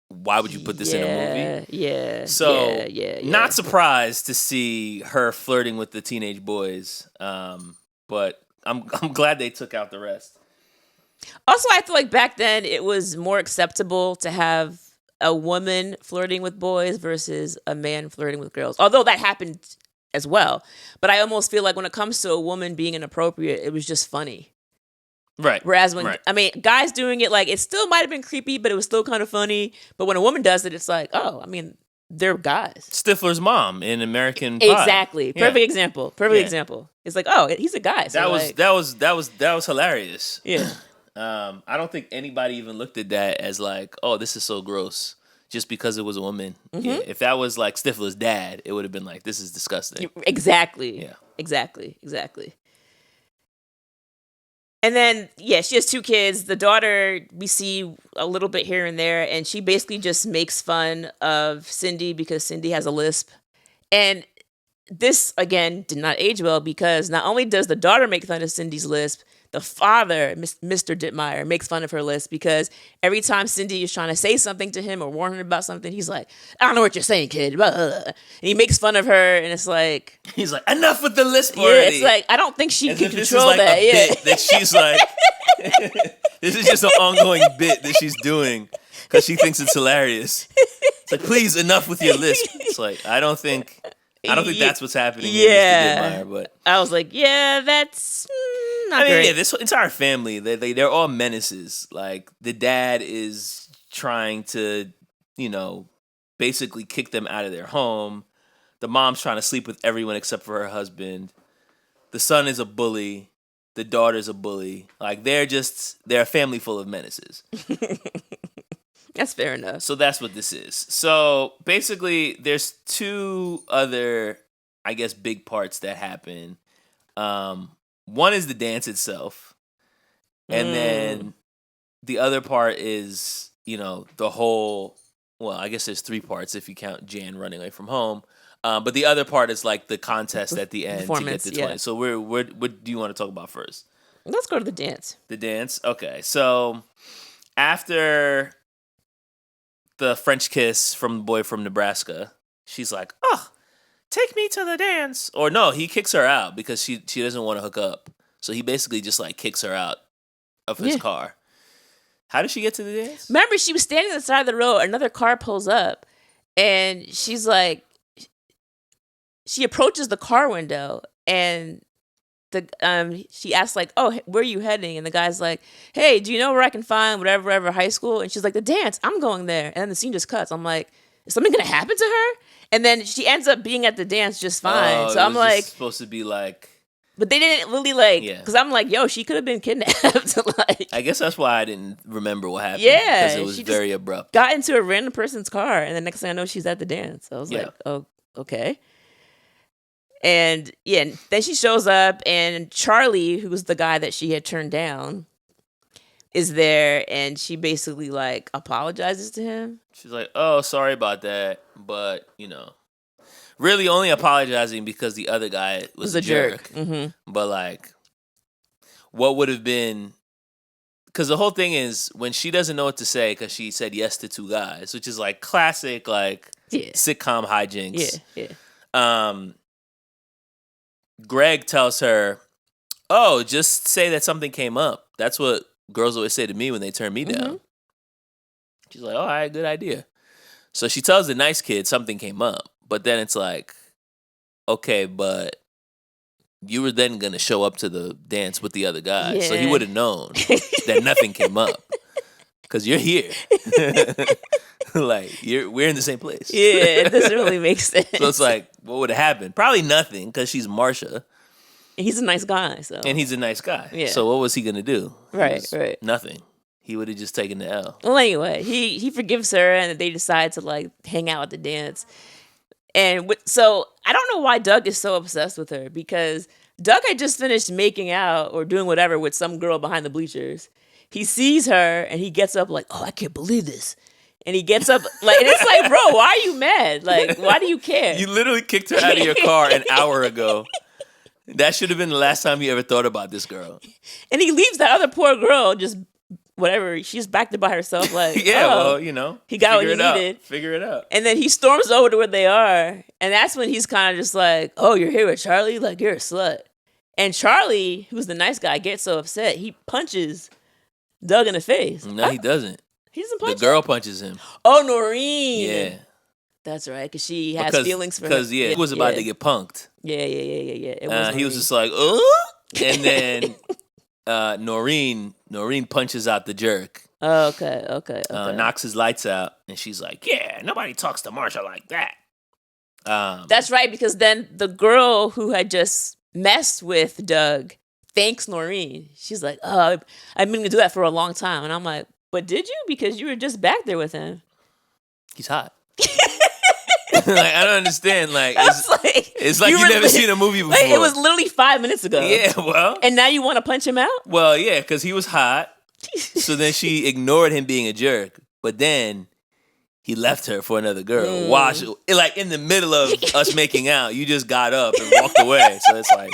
why would you put this in a movie? Yeah. So, not surprised to see her flirting with the teenage boys. But I'm glad they took out the rest. Also, I feel like back then it was more acceptable to have a woman flirting with boys versus a man flirting with girls. Although that happened as well. But I almost feel like when it comes to a woman being inappropriate, it was just funny. Right. Whereas when, I mean, guys doing it, like, it still might have been creepy, but it was still kind of funny. But when a woman does it, it's like, oh, I mean, they're guys. Stifler's mom in American Pie. Exactly. Perfect example. Example. It's like, oh, he's a guy. So that was hilarious. Yeah. I don't think anybody even looked at that as like, oh, this is so gross, just because it was a woman. Mm-hmm. Yeah, if that was like Stifler's dad, it would have been like, this is disgusting. Exactly. Yeah. Exactly. And then, she has two kids. The daughter, we see a little bit here and there, and she basically just makes fun of Cindy because Cindy has a lisp. And this, again, did not age well because not only does the daughter make fun of Cindy's lisp, the father, Mr. Dittmeyer, makes fun of her lisp because every time Cindy is trying to say something to him or warn him about something, he's like, "I don't know what you're saying, kid." And he makes fun of her, and it's like... He's like, enough with the lisp already. Yeah, it's like, I don't think she As can if control this is like that. a bit that she's like... This is just an ongoing bit that she's doing because she thinks it's hilarious. It's like, please, enough with your lisp. It's like, I don't think that's what's happening. Yeah, Mr. Dittmeyer, but I was like, that's not great. Yeah, this entire family, they're all menaces. Like the dad is trying to, basically kick them out of their home. The mom's trying to sleep with everyone except for her husband. The son is a bully. The daughter's a bully. Like they're a family full of menaces. That's fair enough. So that's what this is. So basically, there's two other, I guess, big parts that happen. One is the dance itself. And then the other part is, the whole, well, I guess there's three parts if you count Jan running away from home. But the other part is like the contest at the end to get the 20. Yeah. So what do you want to talk about first? Let's go to the dance. The dance? Okay. So after the French kiss from the boy from Nebraska, she's like, "Oh, take me to the dance." Or no, he kicks her out because she doesn't want to hook up. So he basically just like kicks her out of his car. How did she get to the dance? Remember, she was standing on the side of the road. Another car pulls up, and she's like, she approaches the car window, and she asks like, "Oh, where are you heading?" And the guy's like, "Hey, do you know where I can find whatever high school?" And she's like, "The dance. I'm going there." And then the scene just cuts. I'm like, is something gonna happen to her? And then she ends up being at the dance just fine. So I'm like, supposed to be like. But they didn't really because I'm like, yo, she could have been kidnapped. I guess that's why I didn't remember what happened. Yeah, because it was very abrupt. Got into a random person's car, and the next thing I know, she's at the dance. I was like, oh, okay. And then she shows up, and Charlie, who was the guy that she had turned down, is there, and she basically like apologizes to him. She's like, "Oh, sorry about that, but really only apologizing because the other guy was a jerk." Mm-hmm. But like, what would have been? Because the whole thing is when she doesn't know what to say because she said yes to two guys, which is like classic sitcom hijinks. Yeah. Greg tells her, oh, just say that something came up. That's what girls always say to me when they turn me down. She's like, oh, all right, good idea. So she tells the nice kid something came up. But then it's like, okay, but you were then going to show up to the dance with the other guy. So he Yeah. would have known that nothing came up. Because you're here. Like, we're in the same place. Yeah, it doesn't really make sense. So it's like, what would have happened? Probably nothing, because she's Marsha. He's a nice guy, so. And he's a nice guy. Yeah. So what was he going to do? Right. Nothing. He would have just taken the L. Well, anyway, he forgives her, and they decide to like hang out at the dance. And so I don't know why Doug is so obsessed with her, because Doug had just finished making out or doing whatever with some girl behind the bleachers. He sees her and he gets up like, oh, I can't believe this. And he gets up like, and it's like, bro, why are you mad? Like, why do you care? You literally kicked her out of your car an hour ago. That should have been the last time you ever thought about this girl. And he leaves that other poor girl just whatever. She's back there by herself. Like, Yeah, oh, well, you know. he got what he figure it out. needed. Figure it out. And then he storms over to where they are. And that's when he's kind of just like, oh, you're here with Charlie? Like, you're a slut. And Charlie, who's the nice guy, gets so upset. He punches Doug in the face. No, he doesn't. He doesn't The punch girl him? punches him. Oh, Noreen. Yeah. That's right, because she has feelings for him. Because, yeah, he was about to get punked. Yeah. It was He was Noreen. just like, oh. And then Noreen punches out the jerk. Okay. Knocks his lights out. And she's like, yeah, nobody talks to Marsha like that. That's right, because then the girl who had just messed with Doug thanks Noreen. She's like, oh, I've been to do that for a long time. And I'm like, but did you? Because you were just back there with him. He's hot. Like, I don't understand. Like, it's like you you've were never seen a movie before. Like, it was literally 5 minutes ago. Yeah, well. And now you want to punch him out? Well, yeah, because he was hot. So then she ignored him being a jerk. But then he left her for another girl. Like, in the middle of us making out, you just got up and walked away. So it's like,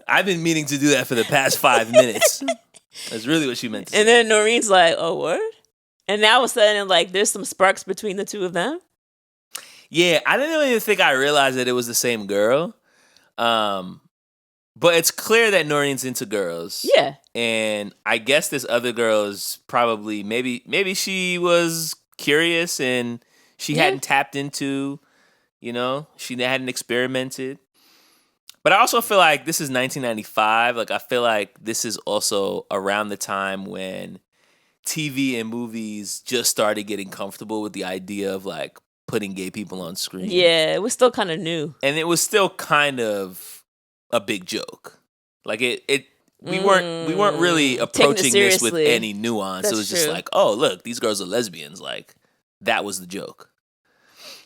I've been meaning to do that for the past 5 minutes. That's really what she meant to say. And then Noreen's like, oh, what? And now all of a sudden, like, there's some sparks between the two of them. Yeah, I didn't even think I realized that it was the same girl. But it's clear that Noreen's into girls. Yeah. And I guess this other girl is probably, maybe she was curious and she hadn't tapped into, she hadn't experimented. But I also feel like this is 1995. Like, I feel like this is also around the time when TV and movies just started getting comfortable with the idea of, like, putting gay people on screen. Yeah, it was still kind of new. And it was still kind of a big joke. Like, we weren't really approaching this with any nuance. That's it was just true. like, oh, look, these girls are lesbians. Like, that was the joke.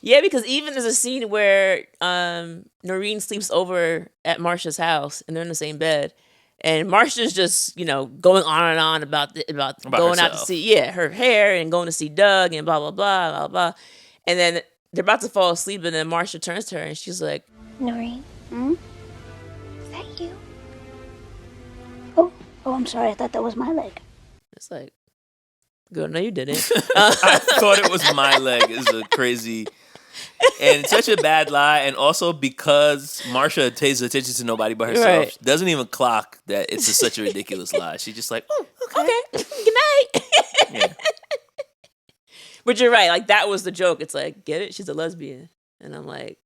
Yeah, because even there's a scene where Noreen sleeps over at Marsha's house and they're in the same bed. And Marsha's just, going on and on about going out to herself. see, her hair and going to see Doug and blah, blah, blah, blah, blah. And then they're about to fall asleep and then Marsha turns to her and she's like, Noreen? Is that you? Oh, I'm sorry. I thought that was my leg. it's like, girl, no, you didn't. I thought it was my leg. Is a crazy... And it's such a bad lie. And also because Marsha pays attention to nobody but herself, Right. she doesn't even clock that it's such a ridiculous lie. She's just like, oh, Okay, good night. yeah. But you're right. Like, that was the joke. It's like, get it? She's a lesbian. And I'm like,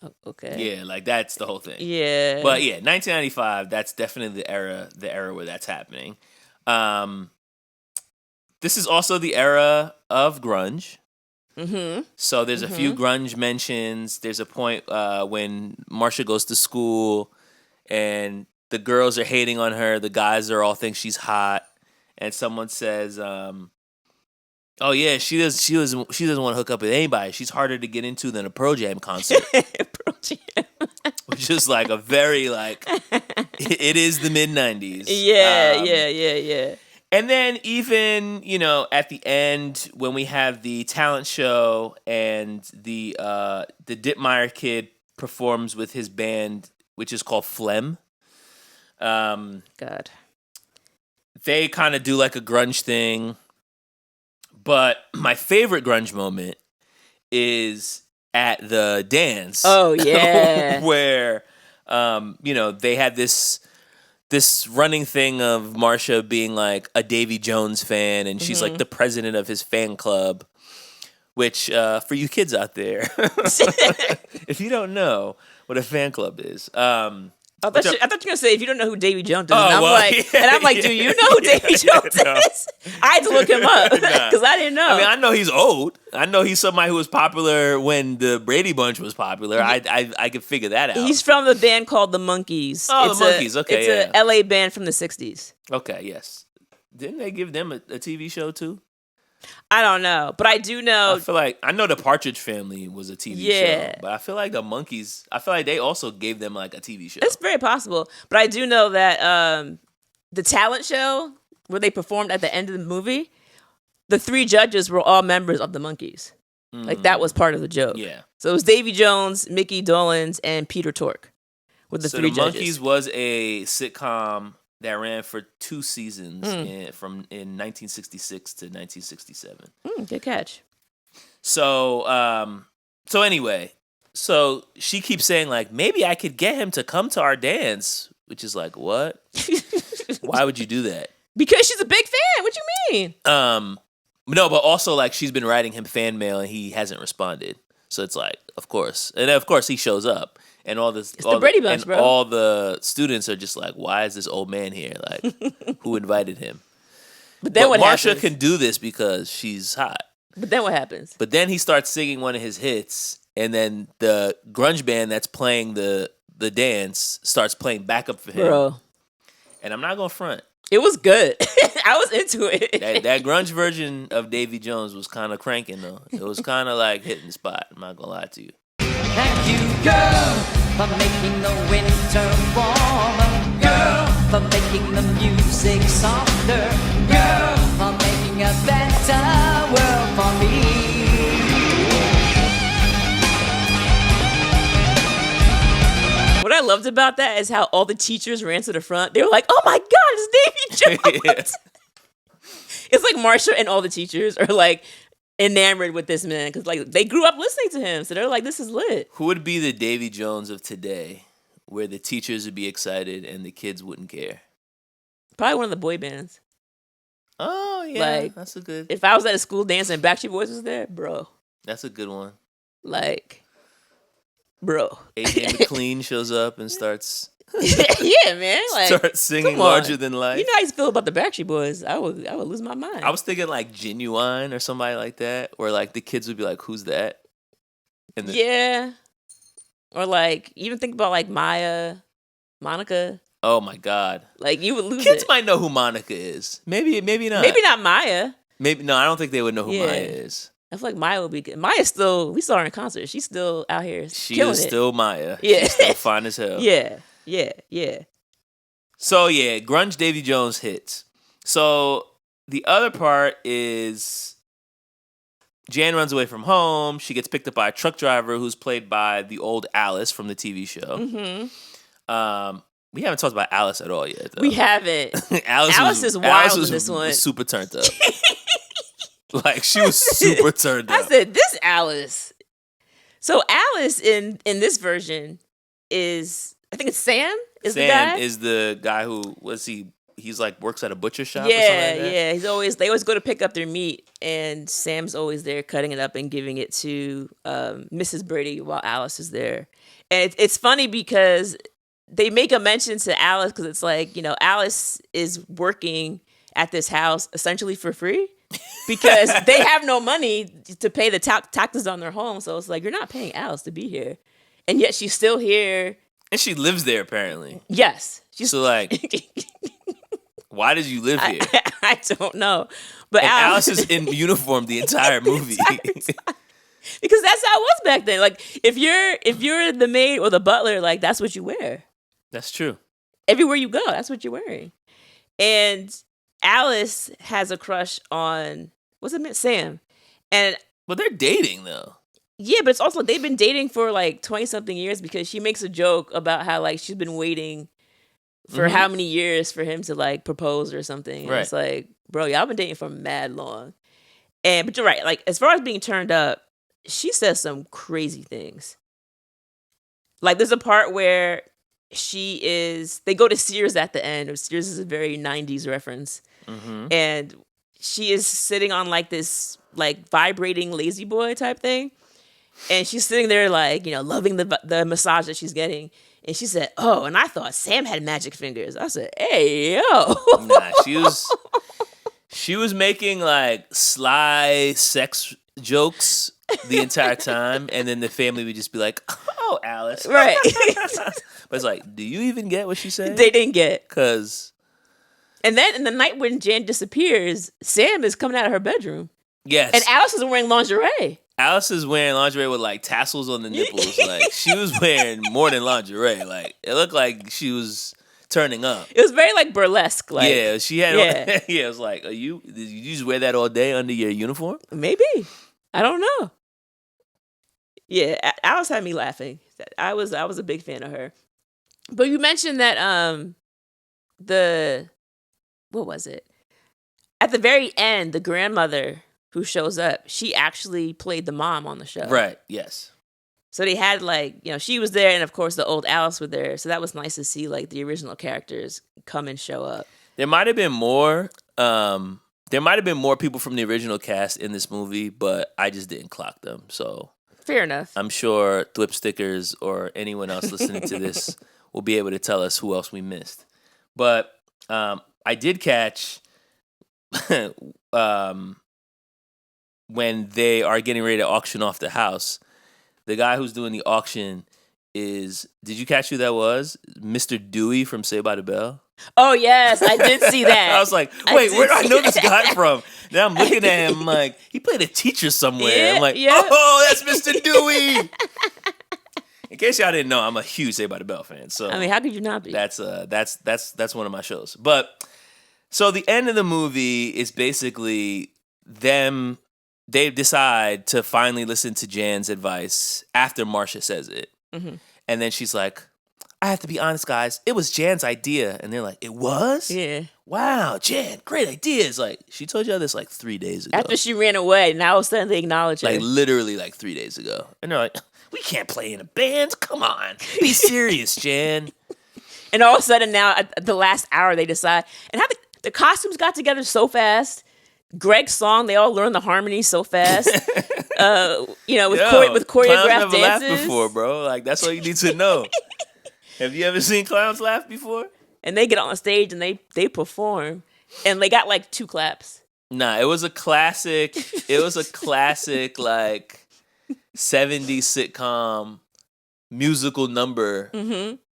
oh, okay. Yeah, like that's the whole thing. Yeah. But yeah, 1995, that's definitely the era where that's happening. This is also the era of grunge. Mm-hmm. So there's a few grunge mentions. There's a point when Marsha goes to school and the girls are hating on her. The guys all think she's hot. And someone says, oh yeah, she doesn't want to hook up with anybody. She's harder to get into than a Pro Jam concert. Pro Jam. Which is like a very it is the mid 90s. Yeah. And then even, at the end when we have the talent show and the Dittmeyer kid performs with his band, which is called Phlegm. God. They kind of do like a grunge thing. But my favorite grunge moment is at the dance. Oh, yeah. Where, they had this this running thing of Marsha being like a Davy Jones fan, and she's like the president of his fan club. Which, for you kids out there, if you don't know what a fan club is, I thought you were gonna say if you don't know who Davy Jones is, Oh, and I'm well, like, yeah, do you know who Davy Jones is? I had to look him up because I didn't know. I mean, I know he's old. I know he's somebody who was popular when the Brady Bunch was popular. I could figure that out. He's from a band called the Monkees. Oh, the Monkees. Okay, it's a LA band from the '60s. Okay, yes. Didn't they give them a TV show too? I don't know, but I do know. I feel like I know the Partridge Family was a TV show, but I feel like the Monkees. I feel like they also gave them like a TV show. It's very possible, but I do know that the talent show where they performed at the end of the movie, the 3 judges were all members of the Monkees. Like that was part of the joke. Yeah. So it was Davy Jones, Mickey Dolenz, and Peter Tork with the 3 judges. Monkees was a sitcom that ran for 2 seasons from 1966 to 1967. Good catch. So anyway, so she keeps saying like, maybe I could get him to come to our dance, which is like, what? Why would you do that? Because she's a big fan. What you mean? No, but also like she's been writing him fan mail and he hasn't responded. So it's like, of course, and of course he shows up. And all this, it's the Brady Bunch, bro. All the students are just like, "Why is this old man here? Like, who invited him?" But then what Marsha happens? can do this because she's hot. But then what happens? But then he starts singing one of his hits, and then the grunge band that's playing the dance starts playing backup for him. Bro. And I'm not gonna front. It was good. I was into it. That grunge version of Davy Jones was kind of cranking though. It was kind of like hitting the spot. I'm not gonna lie to you. Thank you, girl, for making the winter warmer. Girl, for making the music softer. Girl, for making a better world for me. What I loved about that is how all the teachers ran to the front. They were like, "Oh my God, it's Davy Jones!" Yeah. It's like Marsha and all the teachers are like enamored with this man because like they grew up listening to him, so they're like, "This is lit." Who would be the Davy Jones of today, where the teachers would be excited and the kids wouldn't care? Probably one of the boy bands. Oh yeah, Like, that's a good. If I was at a school dance and Backstreet Boys was there, bro, That's a good one. like, bro, AJ McLean shows up and starts yeah, man, like starts singing come on. Larger Than Life. You know how I used to feel about the Backstreet Boys. I would lose my mind. I was thinking like Genuine or somebody like that, where like the kids would be like, "Who's that?" And yeah, or like even think about like Maya, Monica. oh my God, Like you would lose kids it. might know who Monica is. Maybe not. Maybe not Maya. Maybe no. I don't think they would know who Yeah. Maya is. I feel like Maya would be good. Maya still, we saw her in concert. She's still out here She killing is it. still Maya. Yeah. She's still fine as hell. Yeah. So yeah, grunge Davy Jones hits. So the other part is Jan runs away from home. She gets picked up by a truck driver who's played by the old Alice from the TV show. Mm-hmm. We haven't talked about Alice at all yet, though. We haven't. Alice is wild was in this one. super turned up. Like she was super turned up. I said, this Alice. So Alice in this version is, I think it's Sam is the guy? Sam is the guy who he's like works at a butcher shop or something Yeah, like that? yeah. They always go to pick up their meat, and Sam's always there cutting it up and giving it to Mrs. Brady while Alice is there. And it's funny because they make a mention to Alice because it's like, you know, Alice is working at this house essentially for free because they have no money to pay the taxes on their home. So it's like, you're not paying Alice to be here. And yet she's still here. And she lives there apparently. Yes. So like, why did you live here? I don't know. But And Alice is in uniform the entire movie. Because that's how it was back then. Like if you're the maid or the butler, like that's what you wear. That's true. Everywhere you go, that's what you're wearing. And Alice has a crush on Sam. And But they're dating though. yeah, but it's also they've been dating for like 20 something years because she makes a joke about how like she's been waiting for how many years for him to like propose or something. And Right. it's like, bro, y'all been dating for mad long. But you're right. Like as far as being turned up, she says some crazy things. Like there's a part where they go to Sears at the end. Sears is a very 90s reference. And she is sitting on like this like vibrating lazy boy type thing. And she's sitting there like, loving the massage that she's getting. And she said, "Oh, and I thought Sam had magic fingers." I said, "Hey, yo." Nah, she was making like sly sex jokes the entire time, and then the family would just be like, "Oh, Alice." Right. But it's like, do you even get what she said? They didn't get. Because... And then in the night when Jan disappears, Sam is coming out of her bedroom. Yes. And Alice is wearing lingerie. Alice is wearing lingerie with like tassels on the nipples. Like she was wearing more than lingerie. Like it looked like she was turning up. It was very like burlesque. Like, yeah, she had. Yeah. Yeah, it was like, did you just wear that all day under your uniform? Maybe. I don't know. Yeah, Alice had me laughing. I was a big fan of her. But you mentioned that what was it? At the very end, the grandmother who shows up, she actually played the mom on the show. Right, yes. So they had like, she was there and of course the old Alice were there. So that was nice to see like the original characters come and show up. There might have been more people from the original cast in this movie, but I just didn't clock them. So fair enough. I'm sure Thwip Stickers or anyone else listening to this will be able to tell us who else we missed. But I did catch when they are getting ready to auction off the house, the guy who's doing the auction did you catch who that was? Mr. Dewey from Saved by the Bell? Oh, yes, I did see that. I was like, wait, where do I know this guy from? Now I'm looking at him like, he played a teacher somewhere. Yeah, I'm like, oh, that's Mr. Dewey. In case y'all didn't know, I'm a huge Saved by the Bell fan. So I mean, how could you not be? That's one of my shows. But so the end of the movie is basically them. They decide to finally listen to Jan's advice after Marcia says it. Mm-hmm. And then she's like, "I have to be honest, guys. It was Jan's idea." And they're like, "It was? Yeah. Wow, Jan, great idea." It's like, she told y'all this like 3 days ago. After she ran away, now all of a sudden they acknowledge her. Like literally like 3 days ago. And they're like, "We can't play in a band. Come on. Be serious, Jan." And all of a sudden now at the last hour they decide. And how the costumes got together so fast. Greg's song, they all learned the harmony so fast. With choreographed clowns never laughed dances. before, bro. Like that's all you need to know. Have you ever seen clowns laugh before? And they get on stage and they perform, and they got like 2 claps. Nah, it was a classic. It was a classic like 70s sitcom musical number,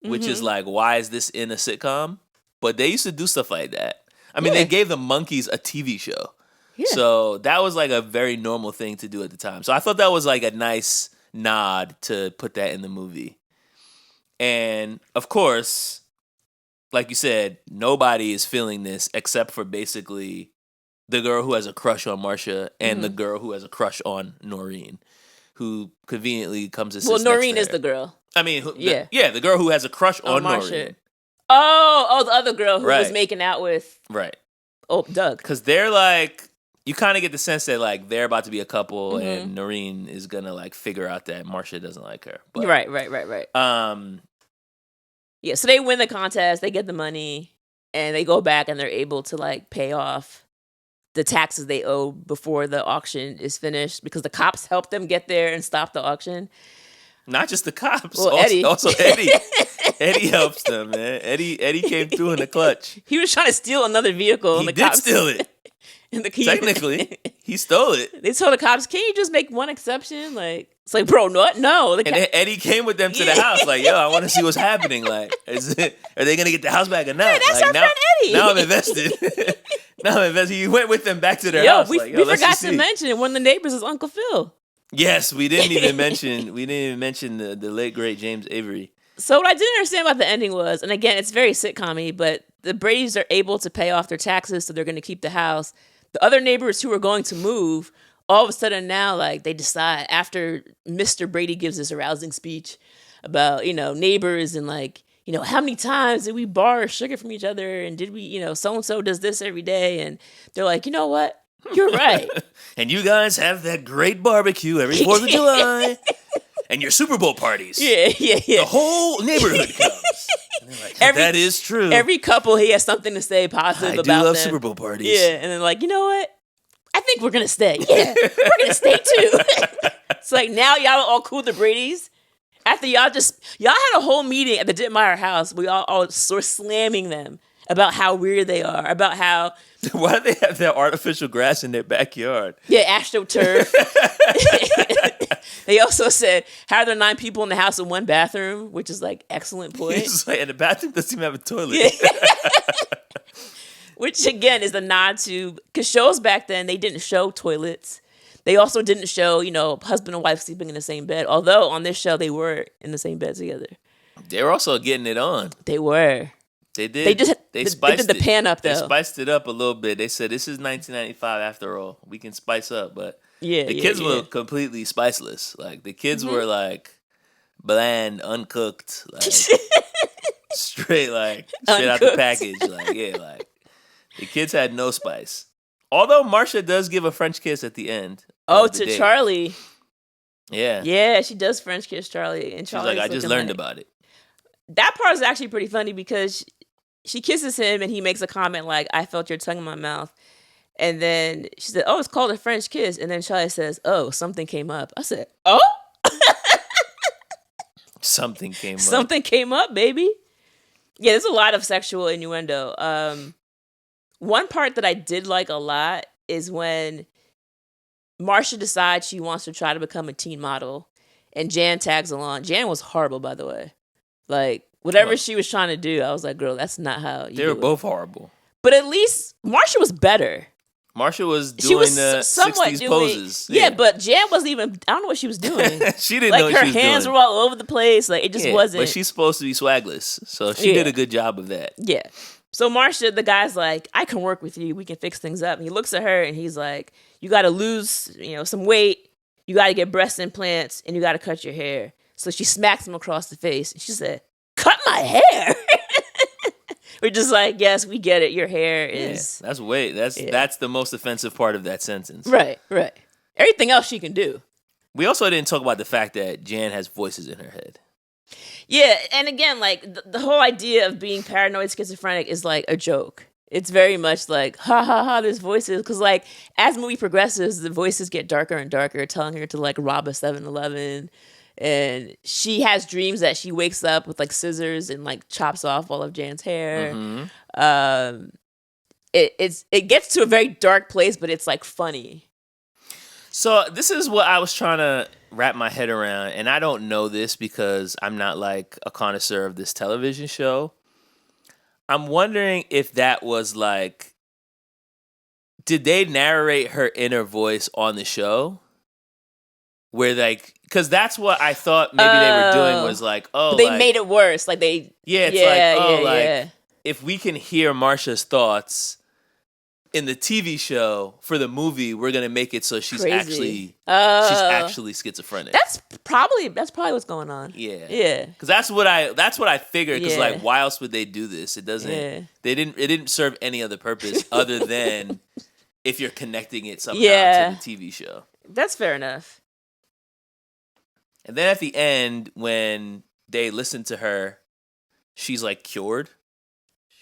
which is like, why is this in a sitcom? But they used to do stuff like that. I mean, they gave the Monkees a TV show. Yeah. So that was like a very normal thing to do at the time. So I thought that was like a nice nod to put that in the movie. And of course, like you said, nobody is feeling this except for basically the girl who has a crush on Marcia and the girl who has a crush on Noreen, who conveniently comes to sit next to Noreen her. is the girl. I mean, the girl who has a crush on Marcia. Noreen. Oh, the other girl who was making out with Doug. Because they're like, you kind of get the sense that like they're about to be a couple, and Noreen is gonna like figure out that Marcia doesn't like her. But, right. So they win the contest, they get the money, and they go back and they're able to like pay off the taxes they owe before the auction is finished because the cops help them get there and stop the auction. Not just the cops, well, Eddie. Also Eddie. Eddie helps them, man. Eddie came through in the clutch. He was trying to steal another vehicle. He did steal it. Technically, he stole it. They told the cops, "Can you just make one exception?" Like, it's like, bro, no. And then Eddie came with them to the house, like, "Yo, I want to see what's happening. Like, are they gonna get the house back or not?" Hey, that's like, our friend Eddie. Now I'm invested. He went with them back to their house. We forgot to mention one of the neighbors is Uncle Phil. Yes, we didn't even mention the late great James Avery. So what I didn't understand about the ending was, and again, it's very sitcom-y, but the Bradys are able to pay off their taxes, so they're going to keep the house. The other neighbors who are going to move, all of a sudden now, like, they decide after Mr. Brady gives this arousing speech about, neighbors and like, how many times did we borrow sugar from each other? And did we, so-and-so does this every day. And they're like, you know what? You're right. And you guys have that great barbecue every 4th of July. And your Super Bowl parties. Yeah. The whole neighborhood comes. That is true. Every couple, he has something to say positive about them. I do love Super Bowl parties. Yeah, and then like, you know what? I think we're gonna stay. Yeah, we're gonna stay too. It's like now y'all are all cool with the Bradys. After y'all had a whole meeting at the Dittmeyer house. We all sort of slamming them about how weird they are, about how why do they have that artificial grass in their backyard? Yeah, AstroTurf. They also said, how are there 9 people in the house in one bathroom? Which is like excellent point. It's like, and the bathroom doesn't even have a toilet. Yeah. Which again is a nod to, because shows back then, they didn't show toilets. They also didn't show, husband and wife sleeping in the same bed. Although on this show, they were in the same bed together. They were also getting it on. They were. They did. They spiced did the pan up, though. They spiced it up a little bit. They said, this is 1995 after all. We can spice up. But the kids were completely spiceless. Like, the kids were, like, bland, uncooked. Like, straight out the package. Like, yeah, like, the kids had no spice. Although Marsha does give a French kiss at the end. Oh, to date. Charlie. Yeah. Yeah, she does French kiss Charlie. And she's like, I just learned about it. That part is actually pretty funny because she kisses him and he makes a comment like, I felt your tongue in my mouth. And then she said, oh, it's called a French kiss. And then Charlie says, oh, something came up. I said, oh? Something came up. Something came up, baby. Yeah, there's a lot of sexual innuendo. One part that I did like a lot is when Marsha decides she wants to try to become a teen model and Jan tags along. Jan was horrible, by the way. Like, whatever she was trying to do, I was like, girl, that's not how you do it. They were both horrible. But at least Marsha was better. Marsha was doing the 60s poses. Yeah, but Jan wasn't even, I don't know what she was doing. She didn't know what she was doing. Like, her hands were all over the place. Like, it just wasn't. But she's supposed to be swagless. So she did a good job of that. Yeah. So Marsha, the guy's like, I can work with you. We can fix things up. And he looks at her and he's like, you got to lose, some weight. You got to get breast implants and you got to cut your hair. So she smacks him across the face. And she said, cut my hair. We're just like, yes, we get it. Your hair is. Yeah, that's the most offensive part of that sentence. Right. Everything else she can do. We also didn't talk about the fact that Jan has voices in her head. Yeah, and again, like, the whole idea of being paranoid schizophrenic is, like, a joke. It's very much like, ha, ha, ha, there's voices. Because, like, as the movie progresses, the voices get darker and darker, telling her to, like, rob a 7-Eleven. And she has dreams that she wakes up with, like, scissors and, like, chops off all of Jan's hair. Mm-hmm. It gets to a very dark place, but it's, like, funny. So this is what I was trying to wrap my head around, and I don't know this because I'm not like a connoisseur of this television show. I'm wondering if that was like, did they narrate her inner voice on the show? Where like, because that's what I thought maybe they were doing was like, oh, but they made it worse. Like they, if we can hear Marsha's thoughts in the TV show, for the movie, we're gonna make it so she's actually schizophrenic. That's probably what's going on. Yeah. Because that's what I figured. Because like, why else would they do this? It doesn't. Yeah. It didn't serve any other purpose other than if you're connecting it somehow to the TV show. That's fair enough. And then at the end, when they listen to her, she's like cured.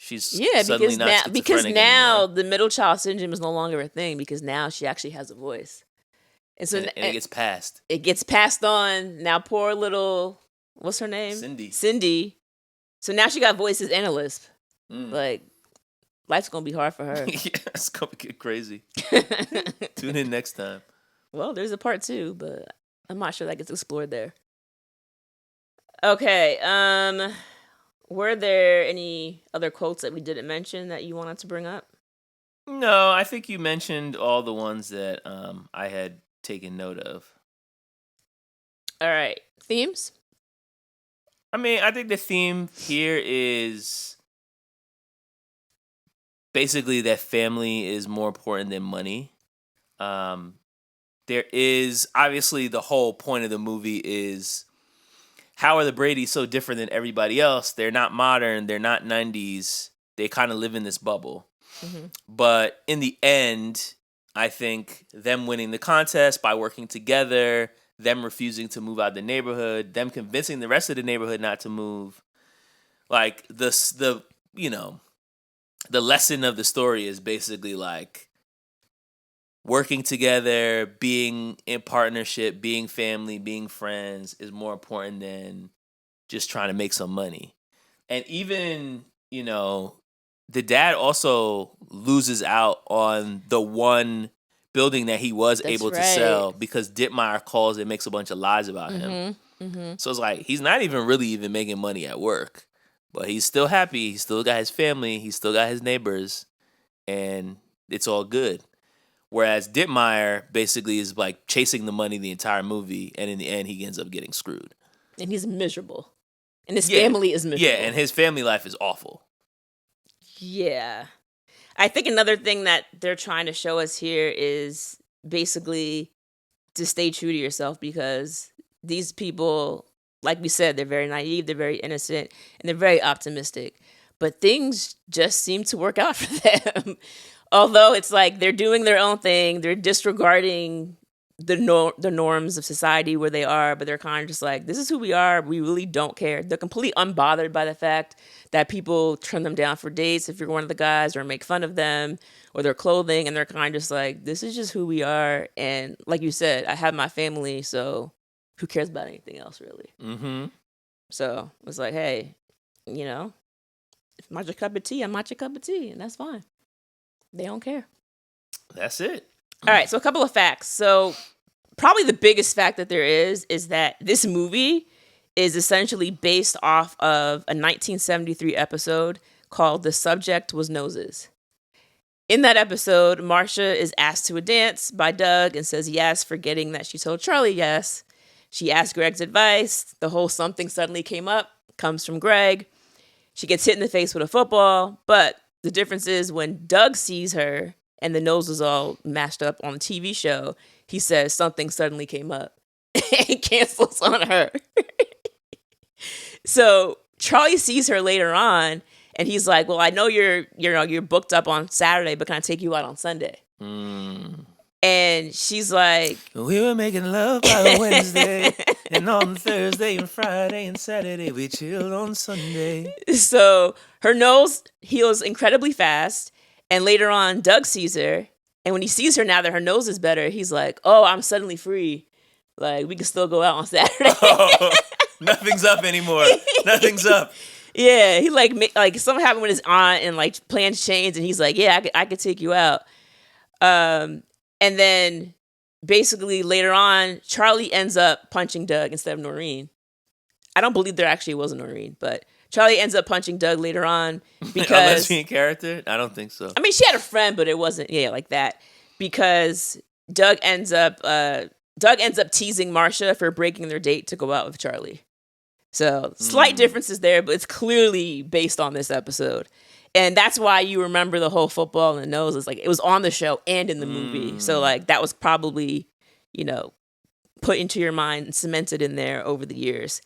She's suddenly not schizophrenic because now anymore. The middle child syndrome is no longer a thing because now she actually has a voice, and so and it gets passed. It gets passed on. Now, poor little, what's her name? Cindy. So now she got voices and a lisp. Like, life's gonna be hard for her. Yeah, it's gonna get crazy. Tune in next time. Well, there's a part 2, but I'm not sure that gets explored there. Okay. Were there any other quotes that we didn't mention that you wanted to bring up? No, I think you mentioned all the ones that I had taken note of. All right. Themes? I mean, I think the theme here is basically that family is more important than money. There is, obviously, the whole point of the movie is, how are the Bradys so different than everybody else? They're not modern. They're not 90s. They kind of live in this bubble. Mm-hmm. But in the end, I think them winning the contest by working together, them refusing to move out of the neighborhood, them convincing the rest of the neighborhood not to move, Like the you know, the lesson of the story is basically like working together, being in partnership, being family, being friends is more important than just trying to make some money. And even, the dad also loses out on the one building that he was That's able to right. sell because Dittmeyer calls and makes a bunch of lies about him. So it's like he's not even really making money at work, but he's still happy. He's still got his family. He's still got his neighbors, and it's all good. Whereas Dittmeyer basically is like chasing the money the entire movie, and in the end, he ends up getting screwed. And he's miserable. And his family is miserable. Yeah, and his family life is awful. Yeah. I think another thing that they're trying to show us here is basically to stay true to yourself, because these people, like we said, they're very naive, they're very innocent, and they're very optimistic. But things just seem to work out for them. Although it's like they're doing their own thing, they're disregarding the norms of society where they are, but they're kind of just like, this is who we are. We really don't care. They're completely unbothered by the fact that people turn them down for dates if you're one of the guys, or make fun of them or their clothing, and they're kind of just like, this is just who we are. And like you said, I have my family, so who cares about anything else, really? Mm-hmm. So it's like, hey, if I'm not your cup of tea, I'm not your cup of tea, and that's fine. They don't care. That's it. All right, so a couple of facts. So probably the biggest fact that there is that this movie is essentially based off of a 1973 episode called The Subject Was Noses. In that episode, Marcia is asked to a dance by Doug and says yes, forgetting that she told Charlie yes. She asks Greg's advice. The whole something suddenly came up comes from Greg. She gets hit in the face with a football, but the difference is when Doug sees her and the nose is all mashed up on the TV show, he says something suddenly came up and cancels on her. So Charlie sees her later on and he's like, well, I know you're booked up on Saturday, but can I take you out on Sunday? And she's like, we were making love by Wednesday, and on Thursday and Friday and Saturday we chilled on Sunday. So her nose heals incredibly fast, and later on Doug sees her, and when he sees her now that her nose is better, he's like, oh, I'm suddenly free. Like, we can still go out on Saturday. Oh, nothing's up anymore. Nothing's up. Yeah, he like something happened with his aunt, and like plans changed, and he's like, yeah, I could take you out. And then basically later on, Charlie ends up punching Doug instead of Noreen. I don't believe there actually was a Noreen, but Charlie ends up punching Doug later on because a lesbian character? I don't think so. I mean, she had a friend, but it wasn't like that, because Doug ends up teasing Marcia for breaking their date to go out with Charlie. So slight differences there, but it's clearly based on this episode. And that's why you remember the whole football and the nose. It's like it was on the show and in the movie. So like that was probably, put into your mind and cemented in there over the years.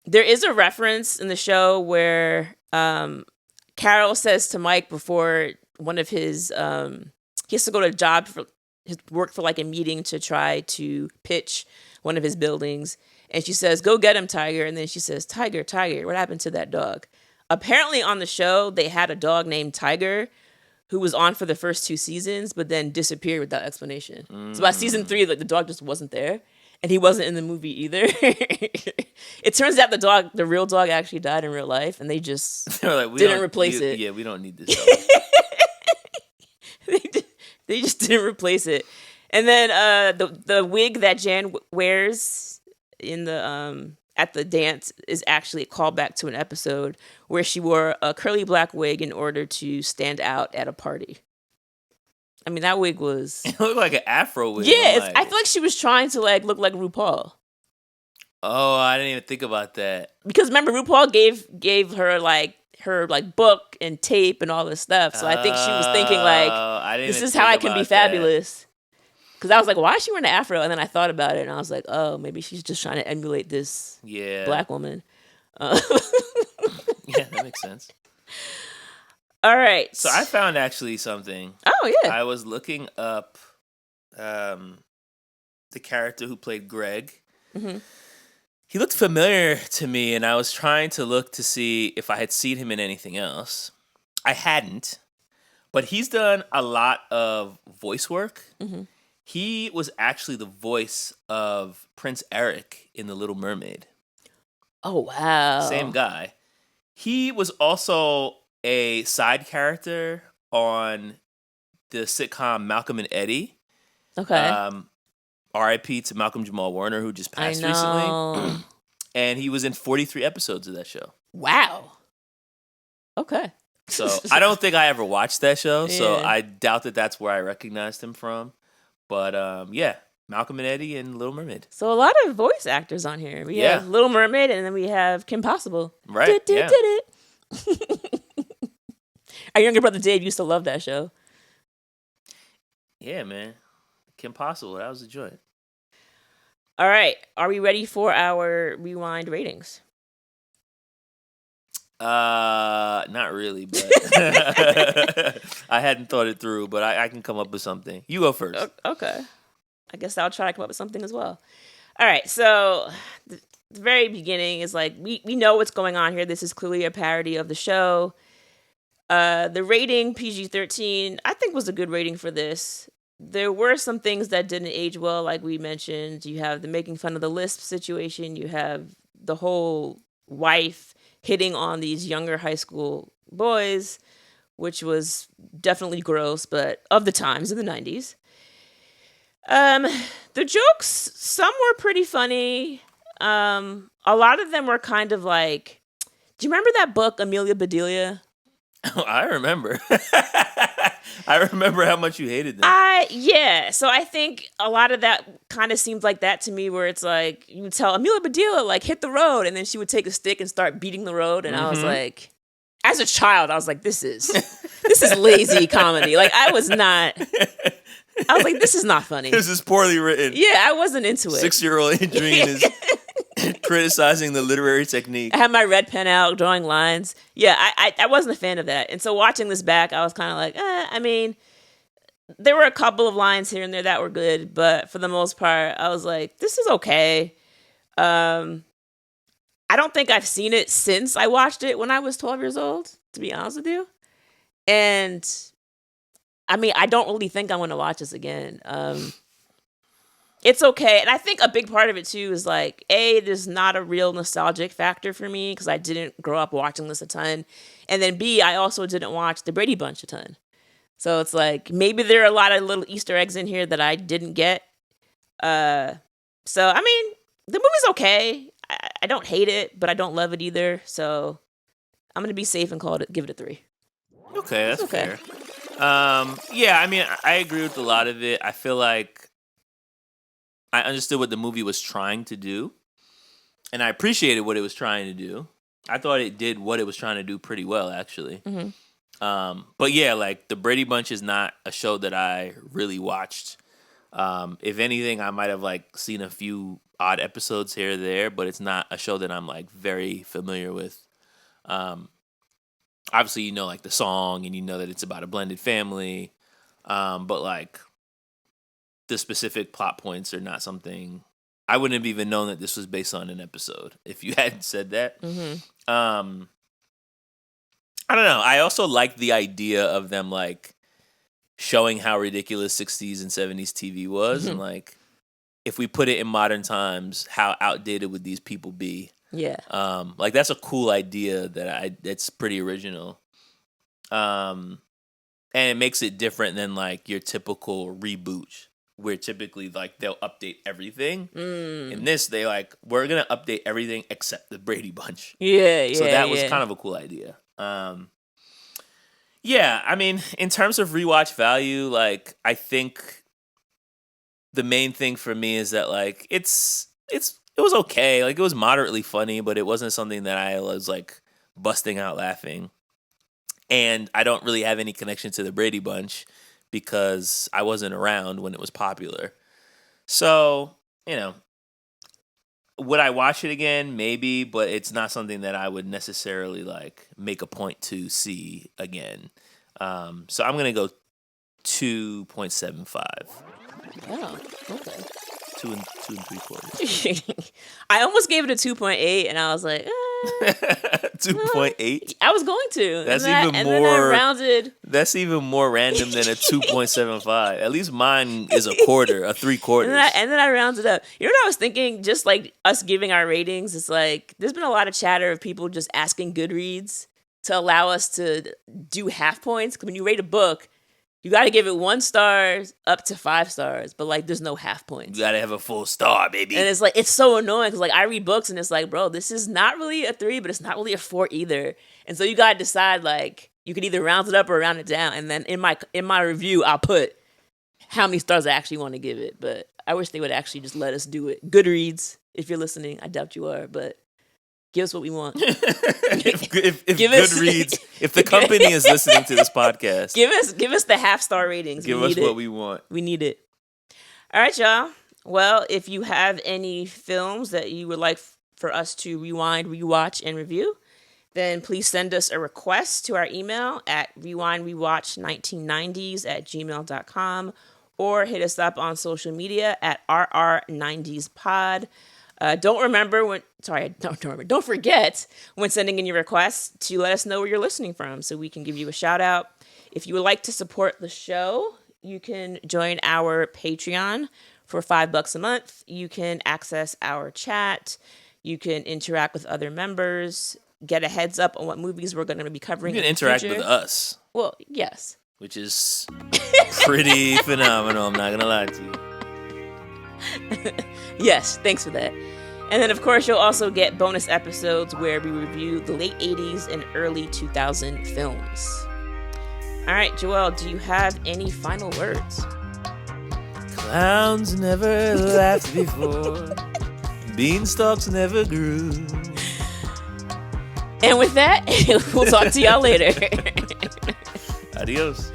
There is a reference in the show where Carol says to Mike before one of his, he has to go to a job for his work for like a meeting to try to pitch one of his buildings. And she says, go get him, Tiger. And then she says, Tiger, what happened to that dog? Apparently on the show, they had a dog named Tiger who was on for the first 2 seasons, but then disappeared without explanation. So by season 3, like the dog just wasn't there, and he wasn't in the movie either. It turns out the real dog actually died in real life, and they just didn't replace it. Yeah, we don't need this dog. They just didn't replace it. And then the wig that Jan wears in the at the dance is actually a callback to an episode where she wore a curly black wig in order to stand out at a party. I mean, that wig was... It looked like an afro wig. Yeah, I feel like she was trying to like look like RuPaul. Oh, I didn't even think about that. Because remember, RuPaul gave her her book and tape and all this stuff. So I think she was thinking like, this is how I can be fabulous. Because I was like, why is she wearing an afro? And then I thought about it, and I was like, oh, maybe she's just trying to emulate this black woman. Yeah, that makes sense. All right. So I found actually something. Oh, yeah. I was looking up the character who played Greg. Mm-hmm. He looked familiar to me, and I was trying to look to see if I had seen him in anything else. I hadn't, but he's done a lot of voice work. Mm-hmm. He was actually the voice of Prince Eric in The Little Mermaid. Oh, wow. Same guy. He was also a side character on the sitcom Malcolm and Eddie. Okay. R.I.P. to Malcolm Jamal Warner, who just passed recently. And he was in 43 episodes of that show. Wow. Okay. So I don't think I ever watched that show, so Yeah. I doubt that that's where I recognized him from. But yeah, Malcolm and Eddie and Little Mermaid. So a lot of voice actors on here. We have Little Mermaid, and then we have Kim Possible. Right, Did it. Our younger brother Dave used to love that show. Yeah, man. Kim Possible, that was a joint. All right. Are we ready for our rewind ratings? Not really, but I hadn't thought it through, but I can come up with something. You go first. Okay. I guess I'll try to come up with something as well. All right. So the very beginning is like, we know what's going on here. This is clearly a parody of the show. The rating, PG-13, I think was a good rating for this. There were some things that didn't age well, like we mentioned. You have the making fun of the lisp situation. You have the whole wife hitting on these younger high school boys, which was definitely gross, but of the times in the 90s. The jokes, some were pretty funny. A lot of them were kind of like, do you remember that book, Amelia Bedelia? Oh, I remember. I remember how much you hated them. Yeah. So I think a lot of that kind of seemed like that to me, where it's like, you would tell Amelia Bedelia, like, hit the road, and then she would take a stick and start beating the road. And I was like, as a child, I was like, this is lazy comedy. Like, I was like, this is not funny. This is poorly written. Yeah, I wasn't into it. 6-year-old Andrene is criticizing the literary technique. I had my red pen out, drawing lines. Yeah, I wasn't a fan of that. And so watching this back, I was kind of like, I mean, there were a couple of lines here and there that were good, but for the most part, I was like, this is okay. I don't think I've seen it since I watched it when I was 12 years old, to be honest with you. And I mean, I don't really think I'm going to watch this again. It's okay. And I think a big part of it too is like, it is not a real nostalgic factor for me because I didn't grow up watching this a ton. And then B, I also didn't watch the Brady Bunch a ton. So it's like, maybe there are a lot of little Easter eggs in here that I didn't get. So, I mean, the movie's okay. I don't hate it, but I don't love it either. So I'm going to be safe and give it a 3. Okay, that's fair. Yeah, I mean, I agree with a lot of it. I feel like I understood what the movie was trying to do, and I appreciated what it was trying to do. I thought it did what it was trying to do pretty well, actually. Mm-hmm. But yeah, like, the Brady Bunch is not a show that I really watched. If anything, I might have like seen a few odd episodes here or there, but it's not a show that I'm like very familiar with. Obviously, you know, like the song, and you know that it's about a blended family, but like the specific plot points are not something I wouldn't have even known that this was based on an episode if you hadn't said that. Mm-hmm. I don't know. I also like the idea of them like showing how ridiculous 60s and 70s TV was, and like if we put it in modern times, how outdated would these people be? Yeah. Like that's a cool idea that's pretty original. And it makes it different than like your typical reboot, where typically like they'll update everything. In this, they like, we're gonna update everything except the Brady Bunch. Yeah. So that was kind of a cool idea. Yeah, I mean, in terms of rewatch value, like I think the main thing for me is that like it was okay. Like it was moderately funny, but it wasn't something that I was like busting out laughing. And I don't really have any connection to the Brady Bunch because I wasn't around when it was popular. So, you know, would I watch it again? Maybe, but it's not something that I would necessarily like make a point to see again. So I'm going to go 2.75. Oh, okay. 2 and 3/4. I almost gave it a 2.8, and I was like, 2.8. I was going to. That's and even then more. I rounded. That's even more random than a 2.75. At least mine is a quarter, a 3/4. And then I rounded up. You know what I was thinking? Just like us giving our ratings, it's like there's been a lot of chatter of people just asking Goodreads to allow us to do half points. Because when you rate a book, you got to give it 1 star up to 5 stars, but like there's no half points. You gotta have a full star, baby. And it's like it's so annoying because like I read books and it's like, bro, this is not really a 3, but it's not really a 4 either. And so you gotta decide like you can either round it up or round it down. And then in my review, I'll put how many stars I actually want to give it. But I wish they would actually just let us do it. Goodreads, if you're listening, I doubt you are, but give us what we want. if Goodreads, if the company is listening to this podcast, give us the half-star ratings. Give us what we want. We need it. All right, y'all. Well, if you have any films that you would like for us to rewind, rewatch, and review, then please send us a request to our email at rewindrewatch1990s@gmail.com or hit us up on social media at RR90spod. Don't forget when sending in your requests to let us know where you're listening from so we can give you a shout out. If you would like to support the show, you can join our Patreon for $5 a month. You can access our chat. You can interact with other members, get a heads up on what movies we're going to be covering. You can interact with us. Well, yes. Which is pretty phenomenal, I'm not going to lie to you. Yes, thanks for that. And then, of course, you'll also get bonus episodes where we review the late 80s and early 2000 films. All right, Joel, do you have any final words? Clowns never laughed before. Beanstalks never grew. And with that, we'll talk to y'all later. Adios.